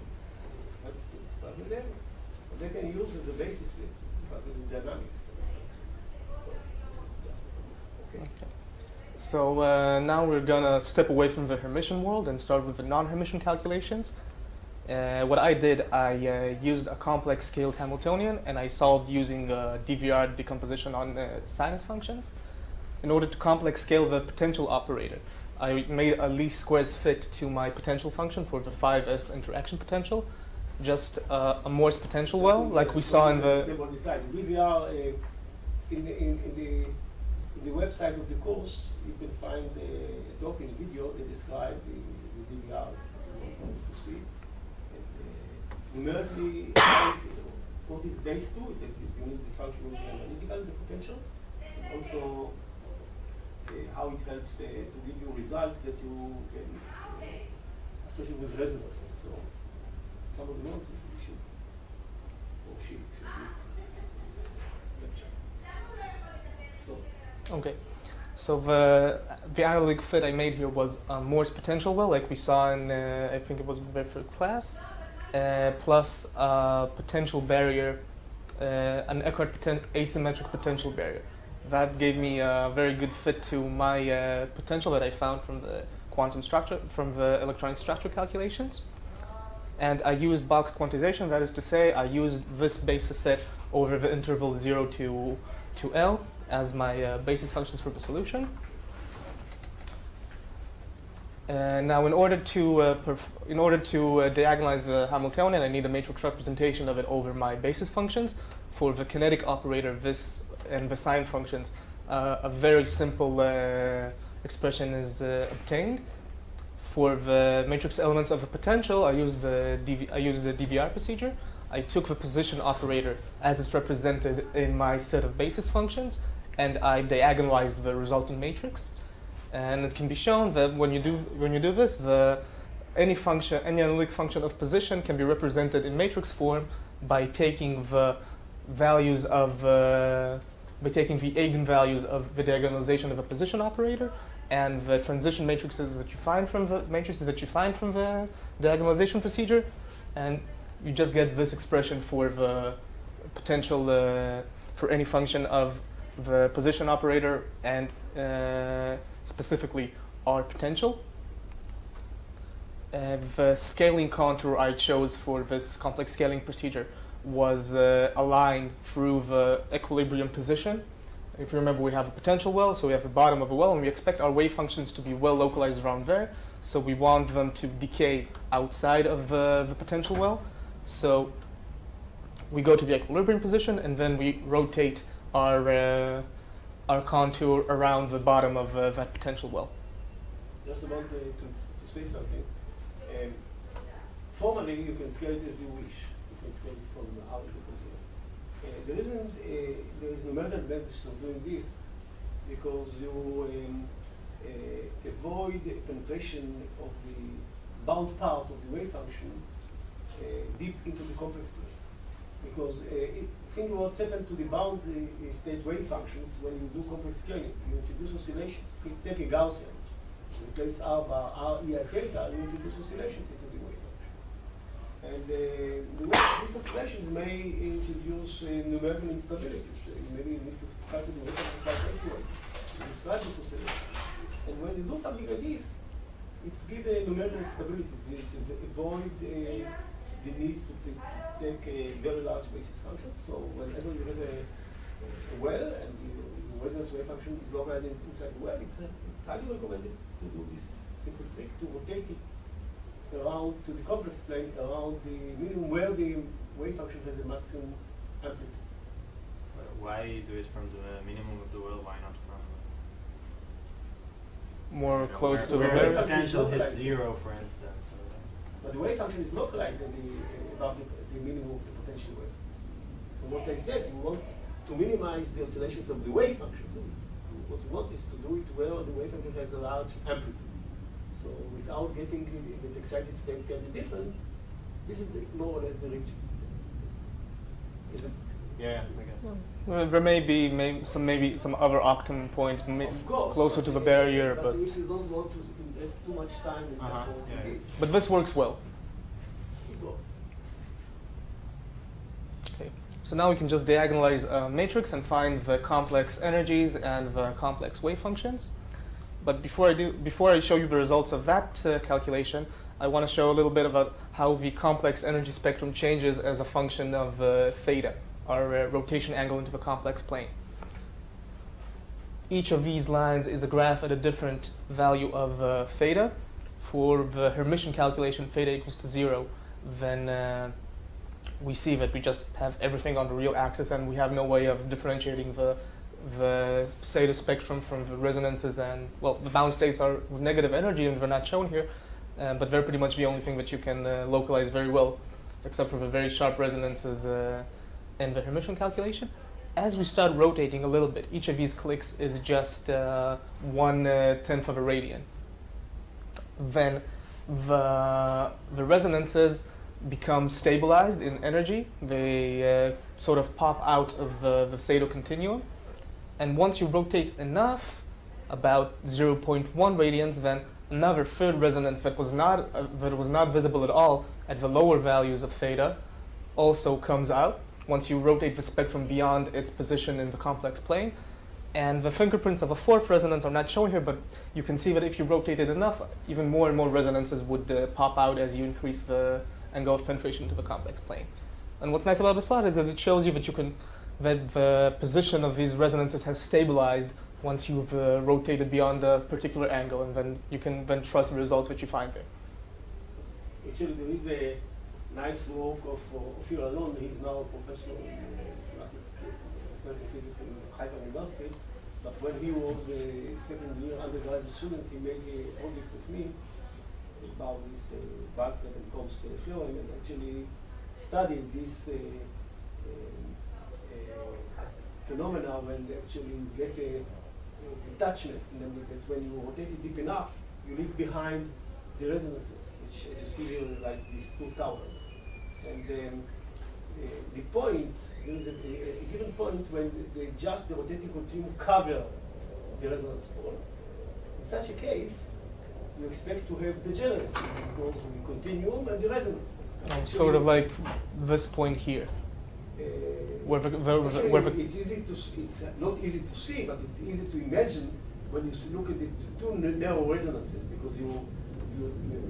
A: help to plug them. But they can use as a basis to plug in dynamics. Okay.
B: So now we're going to step away from the Hermitian world and start with the non-Hermitian calculations. What I did, I used a complex scaled Hamiltonian, and I solved using DVR decomposition on sinus functions. In order to complex scale the potential operator, I made a least squares fit to my potential function for the 5s interaction potential, just a Morse potential well, like we saw in the...
A: DVR, in the website of the course, you can find a talk and video that describe the DVR if you want to see. And, numerically, what is based to, that you need the function of the analytical, the potential, and also how it helps to give you a result that you can associate with resonances. So somebody knows that we should, or she should do this lecture. So.
B: Okay. So the analytic fit I made here was Moore's potential well, like we saw in, I think it was the very first class, plus a potential barrier, an Eckhart asymmetric potential barrier. That gave me a very good fit to my potential that I found from the quantum structure, from the electronic structure calculations. And I used box quantization, that is to say, I used this basis set over the interval 0 to L as my basis functions for the solution. Now, in order to diagonalize the Hamiltonian, I need a matrix representation of it over my basis functions. For the kinetic operator, this and the sign functions, a very simple expression is obtained. For the matrix elements of the potential, I used the DVR procedure. I took the position operator as it's represented in my set of basis functions, and I diagonalized the resulting matrix. And it can be shown that when you do this, any analytic function of position can be represented in matrix form by taking the values of by taking the eigenvalues of the diagonalization of a position operator and the transition matrices that you find from the diagonalization procedure, and you just get this expression for the potential for any function of the position operator and specifically our potential. The scaling contour I chose for this complex scaling procedure was a line through the equilibrium position. If you remember, we have a potential well, so we have the bottom of a well, and we expect our wave functions to be well localized around there. So we want them to decay outside of the potential well. So we go to the equilibrium position, and then we rotate our contour around the bottom of that potential well.
A: Just about to say something. Formally, you can scale it as you wish. You can scale it from out to zero. There is numerical advantage of doing this because you avoid penetration of the bound part of the wave function deep into the complex plane. Because think about what's happened to the bound state wave functions when you do complex scaling. You introduce oscillations. Take a Gaussian. Replace R bar, R, E, I, theta, you introduce oscillations into the wave function. And these oscillations may introduce numerical instabilities. Maybe you need to try to do it to describe this oscillation. And when you do something like this, it's given numerical instabilities. It's avoid the needs to take a very large basis function. So whenever you have a well and the resonance wave function is localized inside the well, it's highly recommended to do this simple trick to rotate it around to the complex plane around the minimum where the wave function has the maximum amplitude.
C: Why do it from the minimum of the well? Why not from
B: more close to the
C: where
B: wave?
C: the potential hits zero, for instance?
A: But the wave function is localized in above the minimum of the potential wave. So what I said, you want to minimize the oscillations of the wave function. So what you want is to do it where the wave function has a large amplitude. So without getting the excited states can be different, this is more or less the region. Is it?
C: Yeah, okay.
B: Well, there may be some other optimum point
A: Of course,
B: closer to the barrier, but
A: if you don't want to invest too much time in effort in this,
B: but this works well.
A: it works.
B: Okay, so now we can just diagonalize a matrix and find the complex energies and the complex wave functions. But before I show you the results of that calculation, I want to show a little bit about how the complex energy spectrum changes as a function of theta, our rotation angle into the complex plane. Each of these lines is a graph at a different value of theta. For the Hermitian calculation, theta equals to 0, then we see that we just have everything on the real axis and we have no way of differentiating the theta spectrum from the resonances, and well, the bound states are with negative energy and they're not shown here, but they're pretty much the only thing that you can localize very well, except for the very sharp resonances in the Hermitian calculation. As we start rotating a little bit, each of these clicks is just 1/10 of a radian. Then the resonances become stabilized in energy. They sort of pop out of the Sato continuum. And once you rotate enough, about 0.1 radians, then another third resonance that was not visible at all at the lower values of theta also comes out once you rotate the spectrum beyond its position in the complex plane. And the fingerprints of a fourth resonance are not shown here, but you can see that if you rotate it enough, even more and more resonances would pop out as you increase the angle of penetration to the complex plane. And what's nice about this plot is that it shows you that the position of these resonances has stabilized once you've rotated beyond a particular angle, and then you can then trust the results that you find there.
A: Actually, there is a nice work of Ophir Alon. He's now a professor in physics in Haifa University. But when he was a second-year undergraduate student, he made a project with me about this Bartlett and Combs theorem, and actually studied this phenomena when actually you get a detachment, namely that when you rotate it deep enough, you leave behind the resonances, which, as you see here, are like these two towers. And the point, there is a given point when just the rotating continuum cover the resonance pole. In such a case, you expect to have degeneracy because the continuum and the resonance.
B: Sort of like this point here.
A: It's easy to. It's not easy to see, but it's easy to imagine when you look at the two narrow resonances, because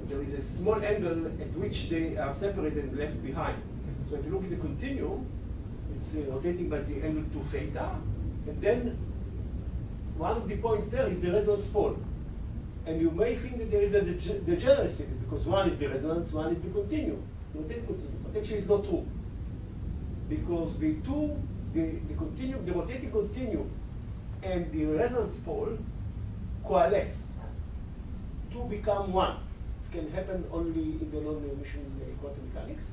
A: there is a small angle at which they are separated and left behind. So if you look at the continuum, it's rotating by the angle 2 theta, and then one of the points there is the resonance pole. And you may think that there is a degeneracy, because one is the resonance, one is the continuum, the rotating continuum. But actually it's not true. Because the rotating continuum and the resonance pole coalesce to become one. It can happen only in the non-Hermitian quantum mechanics.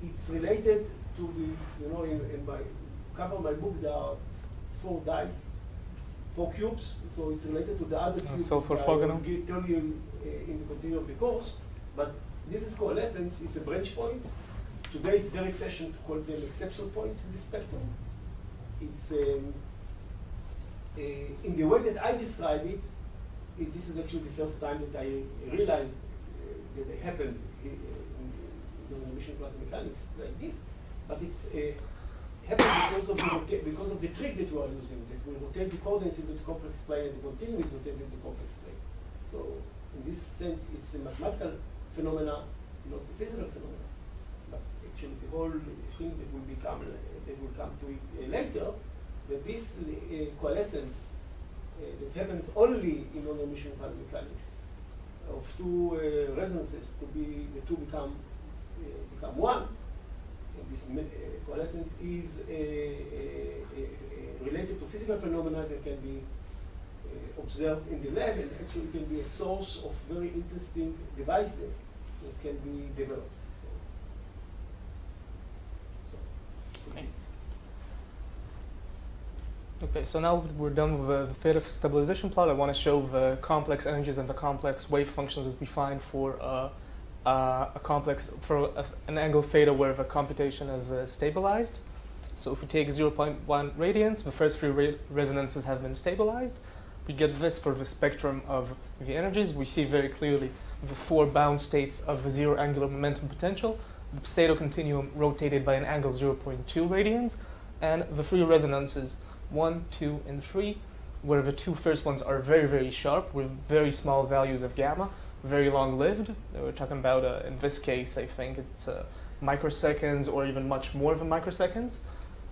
A: It's related to the, in my cover of my book, there are 4 dice, 4 cubes, so it's related to the other cube.
B: So for
A: I will tell you in the continuum of the course, but this is coalescence, it's a branch point. Today it's very fashioned to call them exceptional points in the spectrum. It's in the way that I describe it, this is actually the first time that I realized that it happened in non-Hermitian quantum mechanics like this, but it's happened because of the trick that we are using, that we rotate the coordinates into the complex plane and the continuum is rotated into the complex plane. So in this sense, it's a mathematical phenomena, not a physical phenomena. But actually, the whole thing that will come to it later, that this coalescence that happens only in non-Hermitian quantum mechanics of 2 resonances to be the 2 become one. And this coalescence is related to physical phenomena that can be observed in the lab, and actually can be a source of very interesting devices that can be developed.
B: Okay, so now we're done with the theta stabilization plot. I want to show the complex energies and the complex wave functions that we find for an angle theta where the computation is stabilized. So if we take 0.1 radians, the first 3 resonances have been stabilized. We get this for the spectrum of the energies. We see very clearly the 4 bound states of the 0 angular momentum potential, the pseudo continuum rotated by an angle 0.2 radians, and the 3 resonances 1, 2, and 3, where the 2 first ones are very, very sharp with very small values of gamma, very long-lived. We're talking about, in this case, I think it's microseconds or even much more than microseconds,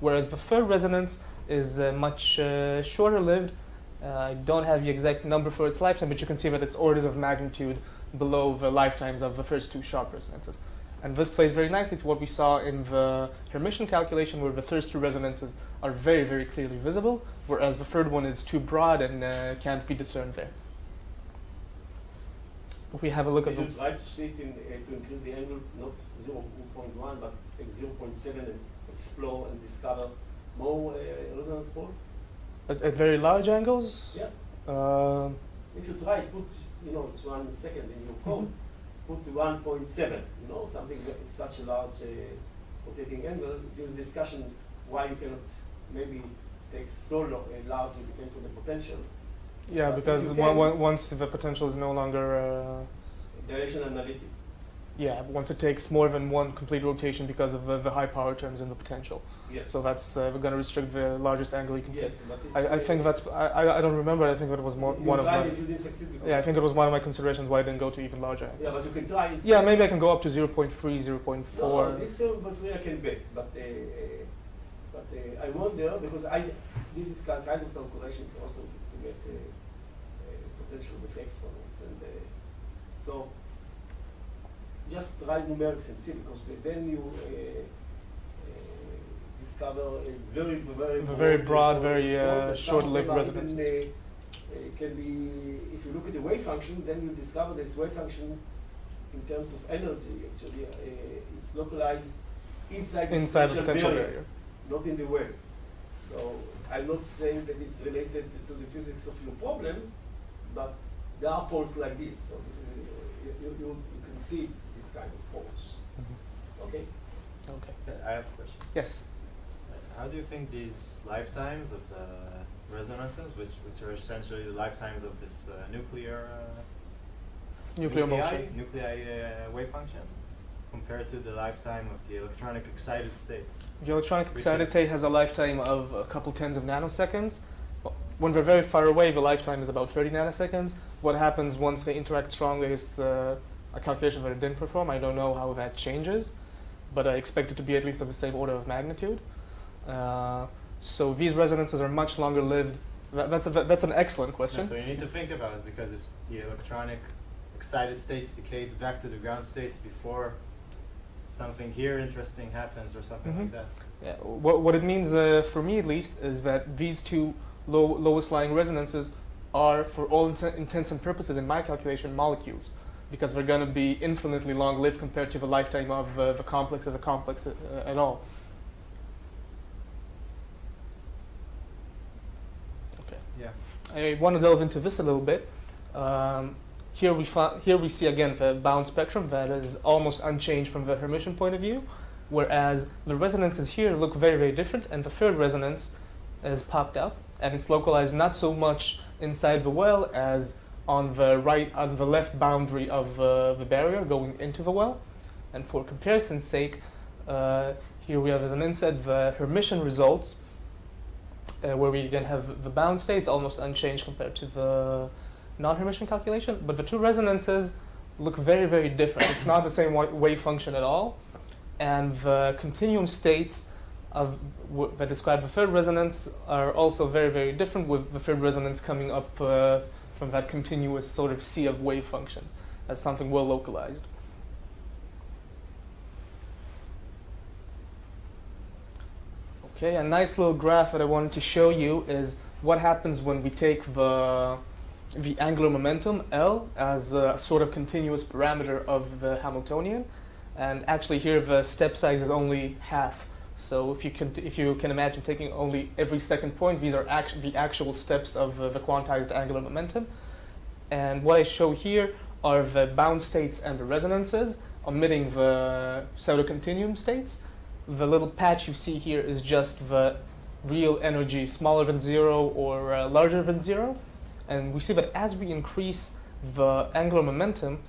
B: whereas the third resonance is much shorter-lived. I don't have the exact number for its lifetime, but you can see that it's orders of magnitude below the lifetimes of the first 2 sharp resonances. And this plays very nicely to what we saw in the Hermitian calculation, where the first 2 resonances are very, very clearly visible, whereas the third one is too broad and can't be discerned there. If we have a look at
A: you try to see it to increase the angle, not 0.1, but take 0.7 and explore and discover more resonance poles?
B: At very large angles?
A: Yeah. If you try, put, it's 1 second in your code, put 1.7, something that is such a large rotating angle. There's discussion why you cannot maybe take so large, it depends on the potential.
B: Yeah, because once the potential is no longer...
A: dilation analytic.
B: Yeah, once it takes more than one complete rotation because of the high power terms in the potential.
A: Yes.
B: So that's we're going to restrict the largest angle you can take.
A: Yes, but
B: I think that's, I don't remember, I think it was one of my...
A: You didn't succeed because
B: Yeah, I think it was one of my considerations why I didn't go to even larger angles.
A: yeah, but you can try it.
B: Yeah, maybe I can go up to 0.3, 0.4.
A: No, this 0.3 I can bet, but I wonder, because I did this kind of calculations also to get potential with exponents, and so just try numerics and see, because then you discover a very
B: broad, very short-lived resonance.
A: It can be, if you look at the wave function, then you discover this wave function in terms of energy. Actually, it's localized inside the potential barrier, not in the wave. So I'm not saying that it's related to the physics of your problem, but there are poles like this. So this is, you can see this kind of poles.
B: Mm-hmm.
A: Okay?
B: Okay.
C: I have a question.
B: Yes.
C: How do you think these lifetimes of the resonances, which are essentially the lifetimes of this nuclear wave function, compared to the lifetime of the electronic excited states?
B: The electronic excited state has a lifetime of a couple tens of nanoseconds. When they're very far away, the lifetime is about 30 nanoseconds. What happens once they interact strongly is a calculation that I didn't perform. I don't know how that changes, but I expect it to be at least of the same order of magnitude. So these resonances are much longer lived. That's an excellent question.
C: Yeah, so you need to think about it, because if the electronic excited states decays back to the ground states before something here interesting happens or something like that.
B: Yeah. What it means, for me at least, is that these two lowest lying resonances are, for all intents and purposes in my calculation, molecules, because they're going to be infinitely long-lived compared to the lifetime of the complex as a complex at all. Okay.
C: Yeah.
B: I want to delve into this a little bit. Here we see again the bound spectrum that is almost unchanged from the Hermitian point of view, whereas the resonances here look very, very different, and the third resonance is popped up, and it's localized not so much inside the well as on the left boundary of the barrier going into the well. And for comparison's sake, here we have as an inset the Hermitian results, where we again have the bound states almost unchanged compared to the non-Hermitian calculation, but the two resonances look very, very different. It's not the same wave function at all, and the continuum states that describe the third resonance are also very, very different, with the third resonance coming up from that continuous sort of sea of wave functions as something well localized. Okay, a nice little graph that I wanted to show you is what happens when we take the angular momentum, L, as a sort of continuous parameter of the Hamiltonian. And actually here the step size is only half. So if you can imagine taking only every second point, these are the actual steps of the quantized angular momentum. And what I show here are the bound states and the resonances, omitting the pseudo-continuum states. The little patch you see here is just the real energy smaller than 0 or larger than 0. And we see that as we increase the angular momentum,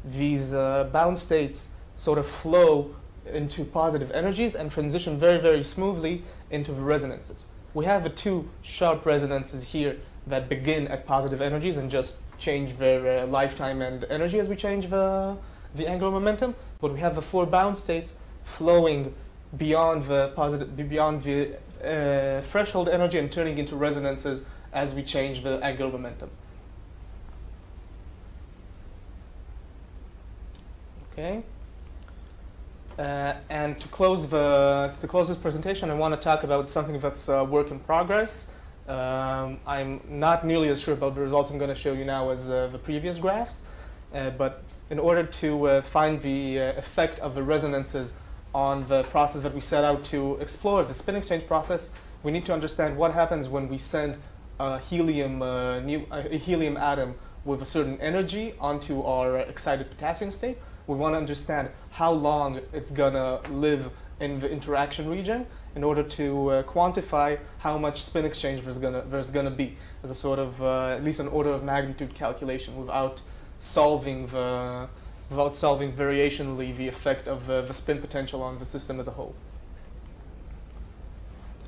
B: these bound states sort of flow into positive energies and transition very, very smoothly into the resonances. We have the two sharp resonances here that begin at positive energies and just change their lifetime and energy as we change the angular momentum. But we have the four bound states flowing beyond the threshold energy and turning into resonances as we change the angular momentum. Okay. And to close this presentation, I want to talk about something that's a work in progress. I'm not nearly as sure about the results I'm going to show you now as the previous graphs, but in order to find the effect of the resonances on the process that we set out to explore, the spin exchange process, we need to understand what happens when we send a helium atom with a certain energy onto our excited potassium state. We want to understand how long it's going to live in the interaction region in order to quantify how much spin exchange there's gonna be as a sort of at least an order of magnitude calculation without solving variationally the effect of the spin potential on the system as a whole.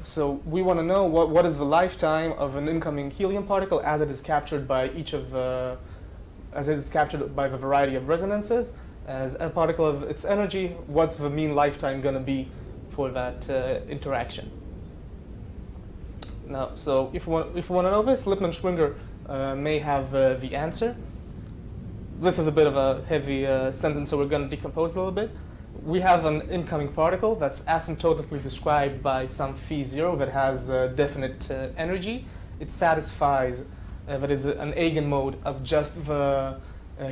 B: So we want to know what is the lifetime of an incoming helium particle as it is captured by the variety of resonances. As a particle of its energy, what's the mean lifetime going to be for that interaction? Now, so if we want to know this, Lippmann-Schwinger may have the answer. This is a bit of a heavy sentence, so we're going to decompose it a little bit. We have an incoming particle that's asymptotically described by some phi0 that has definite energy. It satisfies that it's an eigenmode of just the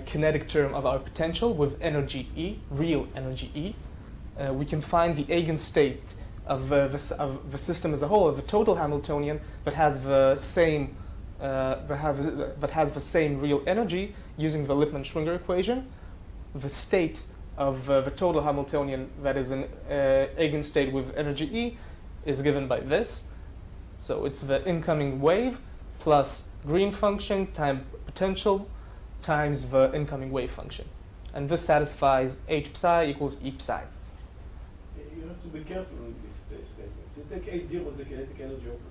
B: kinetic term of our potential with energy E, real energy E. We can find the eigenstate of the system as a whole, of the total Hamiltonian that has the same real energy using the Lippmann-Schwinger equation. The state of the total Hamiltonian that is an eigenstate with energy E is given by this. So it's the incoming wave plus green function times potential times the incoming wave function. And this satisfies H psi equals E psi.
A: You have to be careful with these statements. You take H0 as the kinetic energy operator.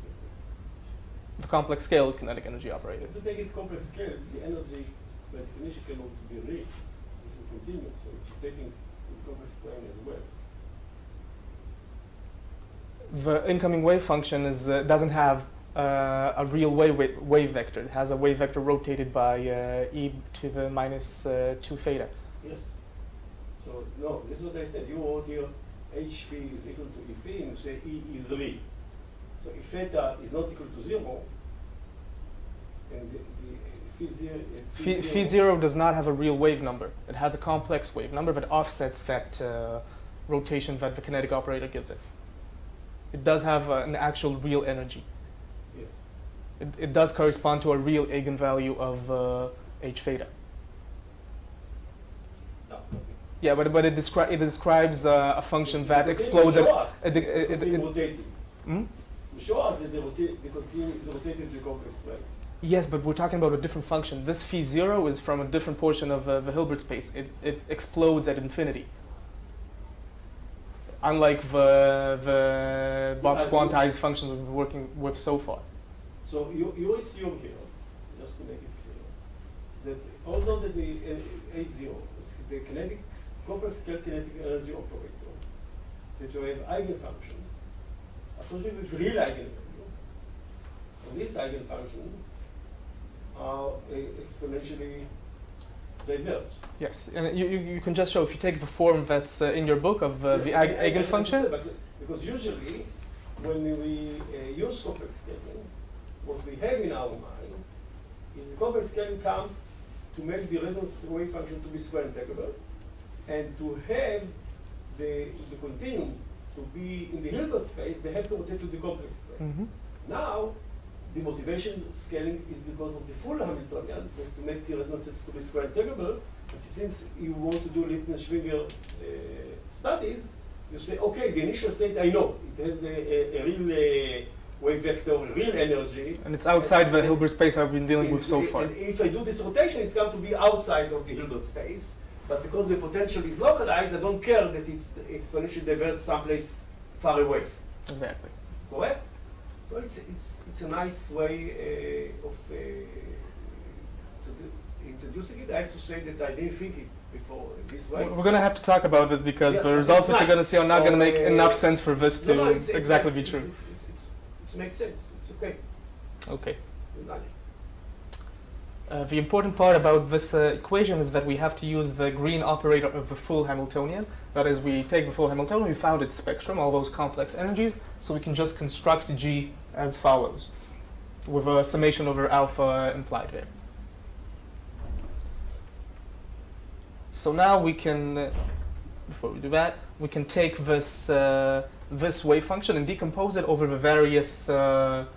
B: The complex scale kinetic energy operator.
A: If you take it complex scale, the energy by definition cannot be real. This is continuum, so it's rotating with complex plane as well.
B: The incoming wave function doesn't have a real wave vector. It has a wave vector rotated by e to the minus 2 theta.
A: Yes. So, no, this is what I said. You wrote here h phi is equal to e phi, and you say e is real. So if theta is not equal to 0, and
B: phi 0 does not have a real wave number. It has a complex wave number that offsets that rotation that the kinetic operator gives it. It does have an actual real energy.
A: Yes.
B: It does correspond to a real eigenvalue of h theta.
A: No, okay.
B: Yeah, but it describes a function that explodes at...
A: Show us that the continuum is rotated to complex plane.
B: Yes, but we're talking about a different function. This phi 0 is from a different portion of the Hilbert space. It explodes at infinity. Unlike the box quantized functions we've been working with so far.
A: So you assume here, just to make it clear, that although that the H0 is the kinetic, complex scale kinetic energy operator, that you have eigenfunction associated with real eigenvalue, and this eigenfunction are exponentially diverge.
B: Yes, and you can just show, if you take the form that's in your book of the eigenfunction.
A: Because usually, when we use complex scaling, what we have in our mind is the complex scaling comes to make the resonance wave function to be square integrable, and to have the continuum to be in the Hilbert space, they have to rotate to the complex plane.
B: Mm-hmm.
A: Now, the motivation scaling is because of the full Hamiltonian, to make the resonances to be square integrable. And since you want to do Lippmann-Schwinger studies, you say, okay, the initial state I know. It has a real wave vector, real energy.
B: And it's outside the Hilbert space I've been dealing with so far.
A: And if I do this rotation, it's going to be outside of the Hilbert space. But because the potential is localized, I don't care that it's exponentially diverged someplace far away.
B: Exactly.
A: Correct? So it's a nice way of introducing it. I have to say that I didn't think it before this way.
B: We're going to have to talk about this because the results that you're going to see are not going to make enough sense for this to exactly be true.
A: It makes sense. It's okay.
B: Okay.
A: Nice.
B: The important part about this equation is that we have to use the green operator of the full Hamiltonian. That is, we take the full Hamiltonian, we found its spectrum, all those complex energies, so we can just construct G as follows, with a summation over alpha implied there. So now we can, before we do that, we can take this this wave function and decompose it over the various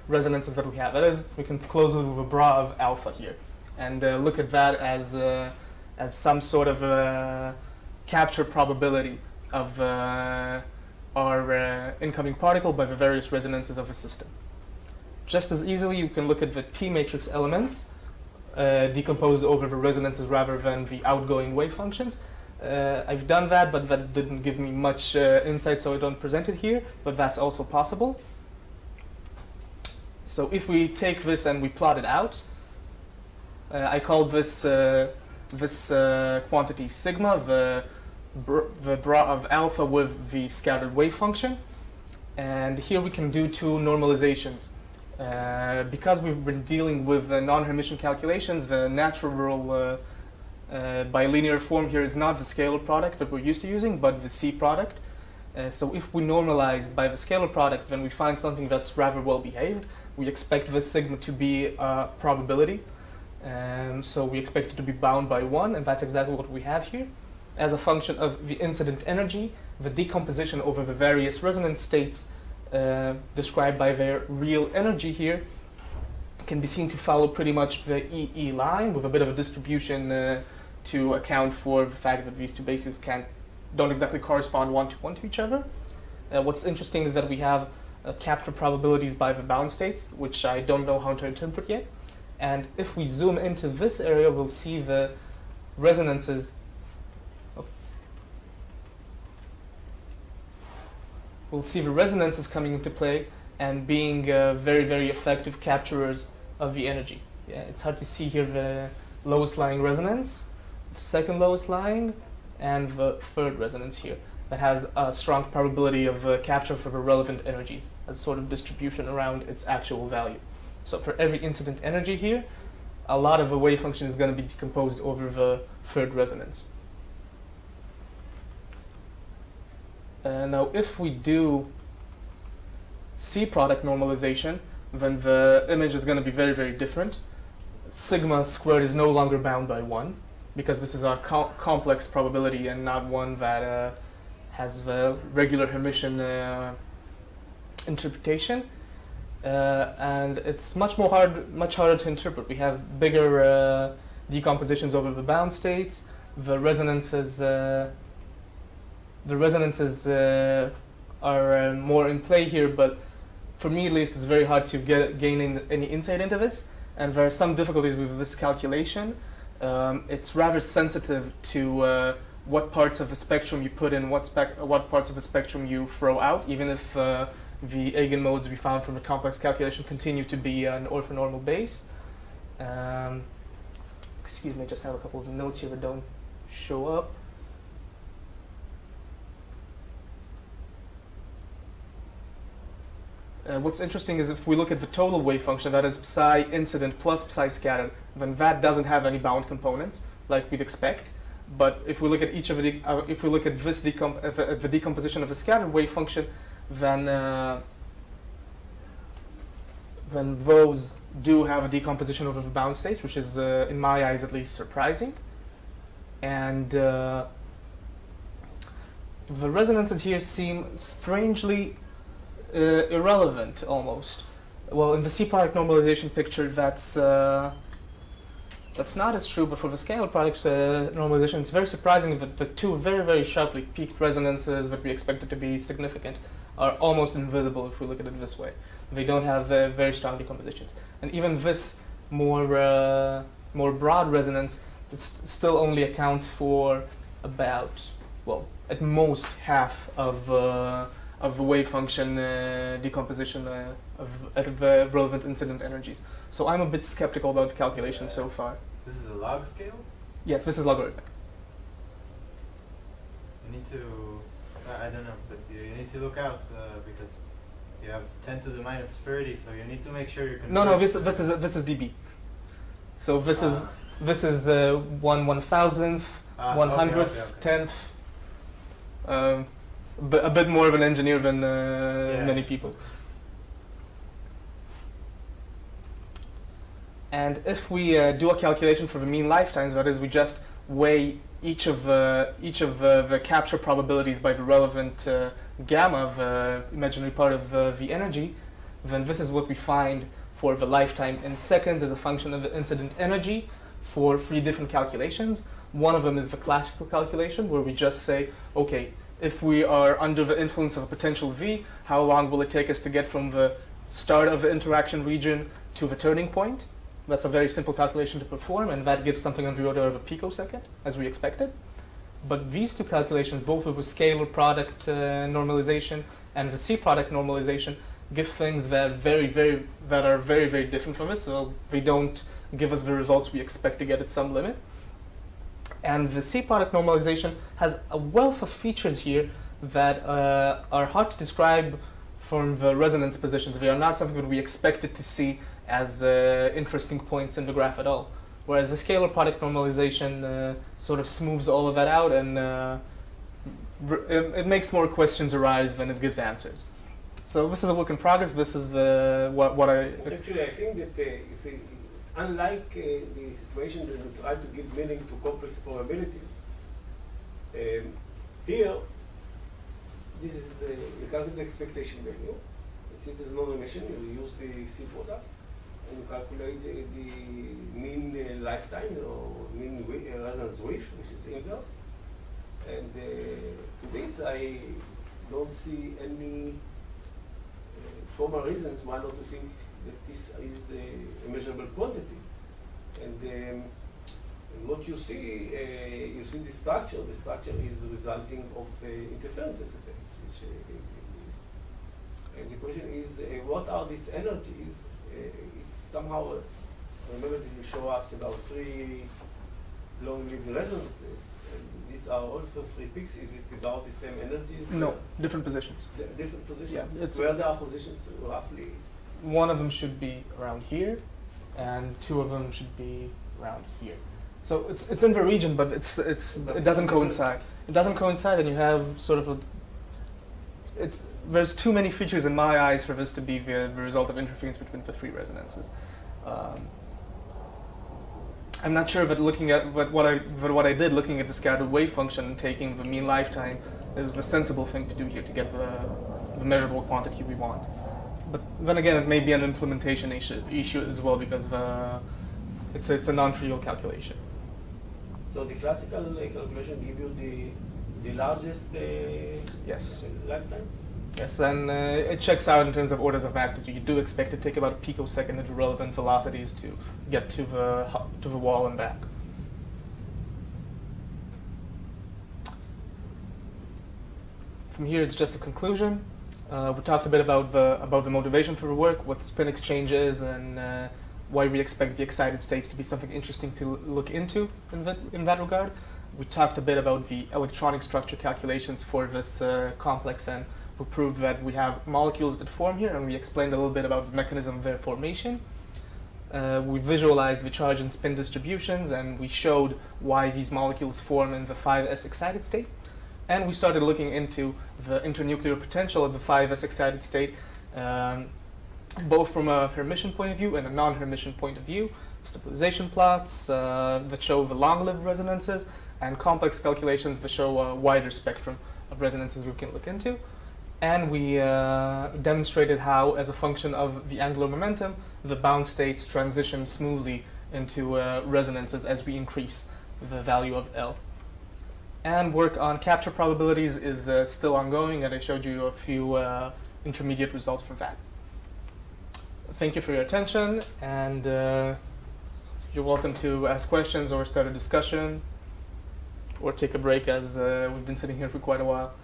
B: resonances that we have. That is, we can close it with a bra of alpha here, and look at that as some sort of capture probability of our incoming particle by the various resonances of the system. Just as easily, you can look at the T matrix elements decomposed over the resonances rather than the outgoing wave functions. I've done that, but that didn't give me much insight, so I don't present it here, but that's also possible. So if we take this and we plot it out, I called this quantity sigma, the bra of alpha with the scattered wave function. And here we can do two normalizations. Because we've been dealing with non-Hermitian calculations, the natural bilinear form here is not the scalar product that we're used to using, but the C product. So if we normalize by the scalar product, then we find something that's rather well behaved. We expect this sigma to be a probability. So we expect it to be bound by 1, and that's exactly what we have here. As a function of the incident energy, the decomposition over the various resonance states described by their real energy here can be seen to follow pretty much the EE line with a bit of a distribution to account for the fact that these two bases don't exactly correspond one-to-one to each other. What's interesting is that we have capture probabilities by the bound states, which I don't know how to interpret yet. And if we zoom into this area, we'll see the resonances. We'll see the resonances coming into play and being very, very effective capturers of the energy. Yeah, it's hard to see here the lowest lying resonance, the second lowest lying, and the third resonance here that has a strong probability of capture for the relevant energies as sort of distribution around its actual value. So for every incident energy here, a lot of the wave function is going to be decomposed over the third resonance. Now, if we do C product normalization, then the image is going to be very, very different. Sigma squared is no longer bound by 1, because this is a complex probability and not one that has the regular Hermitian interpretation. And it's much harder to interpret. We have bigger decompositions over the bound states. The resonances are more in play here, but for me at least, it's very hard to gain any insight into this. And there are some difficulties with this calculation. It's rather sensitive to what parts of the spectrum you put in, what parts of the spectrum you throw out, even if the eigenmodes we found from the complex calculation continue to be an orthonormal base. Excuse me, I just have a couple of notes here that don't show up. What's interesting is if we look at the total wave function, that is psi incident plus psi scattered, then that doesn't have any bound components like we'd expect. But if we look at each of the, if we look at this the decomposition of the scattered wave function, then those do have a decomposition over the bound states, which is, in my eyes at least, surprising. And the resonances here seem strangely irrelevant, almost. Well, in the C product normalization picture, that's not as true, but for the scalar product normalization, it's very surprising that the two very, very sharply peaked resonances that we expected to be significant are almost invisible if we look at it this way. They don't have very strong decompositions. And even this more broad resonance, it still only accounts for about, well, at most half of the wave function decomposition at the relevant incident energies. So I'm a bit skeptical about the calculations so far.
C: This is a log scale?
B: Yes, this is logarithmic.
C: You need to, I don't know, but you need to look out because you have 10 to the minus 30, so you need to make sure you can.
B: No, this is dB. So this is 1/1000th, 100th, 10th. A bit more of an engineer than many people. And if we do a calculation for the mean lifetimes, that is, we just weigh each of the capture probabilities by the relevant gamma, the imaginary part of the energy, then this is what we find for the lifetime in seconds as a function of the incident energy for 3 different calculations. One of them is the classical calculation, where we just say, okay, if we are under the influence of a potential V, how long will it take us to get from the start of the interaction region to the turning point? That's a very simple calculation to perform, and that gives something on the order of a picosecond, as we expected. But these two calculations, both with the scalar product normalization and the C product normalization, give things that are very, very different from this. So they don't give us the results we expect to get at some limit. And the C product normalization has a wealth of features here that are hard to describe from the resonance positions. They are not something that we expected to see as interesting points in the graph at all. Whereas the scalar product normalization sort of smooths all of that out, and it makes more questions arise than it gives answers. So this is a work in progress. This is what I...
A: Actually, I think that, you see, unlike the situation that we try to give meaning to complex probabilities, here, this is you calculate the expectation value. Since it is non-Hermitian, you use the C product, and you calculate the mean lifetime or mean resonance width, which is inverse. And to this, I don't see any formal reasons why not to think that this is a measurable quantity. And what you see the structure. The structure is resulting of interferences effects, which exist. And the question is, what are these energies? Somehow, remember that you show us about 3 long-lived resonances. And these are also 3 peaks. Is it about the same energies?
B: No, different positions.
A: Different positions?
B: Yeah,
A: where there are positions, roughly?
B: One of them should be around here, and 2 of them should be around here. So it's in the region, but it doesn't coincide. It doesn't coincide, and you have sort of a... There's too many features in my eyes for this to be the result of interference between the 3 resonances. I'm not sure that looking at what I did, looking at the scattered wave function and taking the mean lifetime, is the sensible thing to do here to get the measurable quantity we want. But then again, it may be an implementation issue as well, because it's a non-trivial calculation.
A: So the classical calculation give you the largest
B: yes.
A: lifetime?
B: Yes, and it checks out in terms of orders of magnitude. You do expect to take about a picosecond at the relevant velocities to get to the wall and back. From here, it's just a conclusion. We talked a bit about the motivation for the work, what spin exchange is, and why we expect the excited states to be something interesting to look into in that regard. We talked a bit about the electronic structure calculations for this complex, and we proved that we have molecules that form here, and we explained a little bit about the mechanism of their formation. We visualized the charge and spin distributions, and we showed why these molecules form in the 5s excited state. And we started looking into the internuclear potential of the 5s excited state, both from a Hermitian point of view and a non-Hermitian point of view. Stabilization plots that show the long-lived resonances, and complex calculations that show a wider spectrum of resonances we can look into. And we demonstrated how, as a function of the angular momentum, the bound states transition smoothly into resonances as we increase the value of L. And work on capture probabilities is still ongoing, and I showed you a few intermediate results for that. Thank you for your attention, and you're welcome to ask questions or start a discussion, or take a break, as we've been sitting here for quite a while.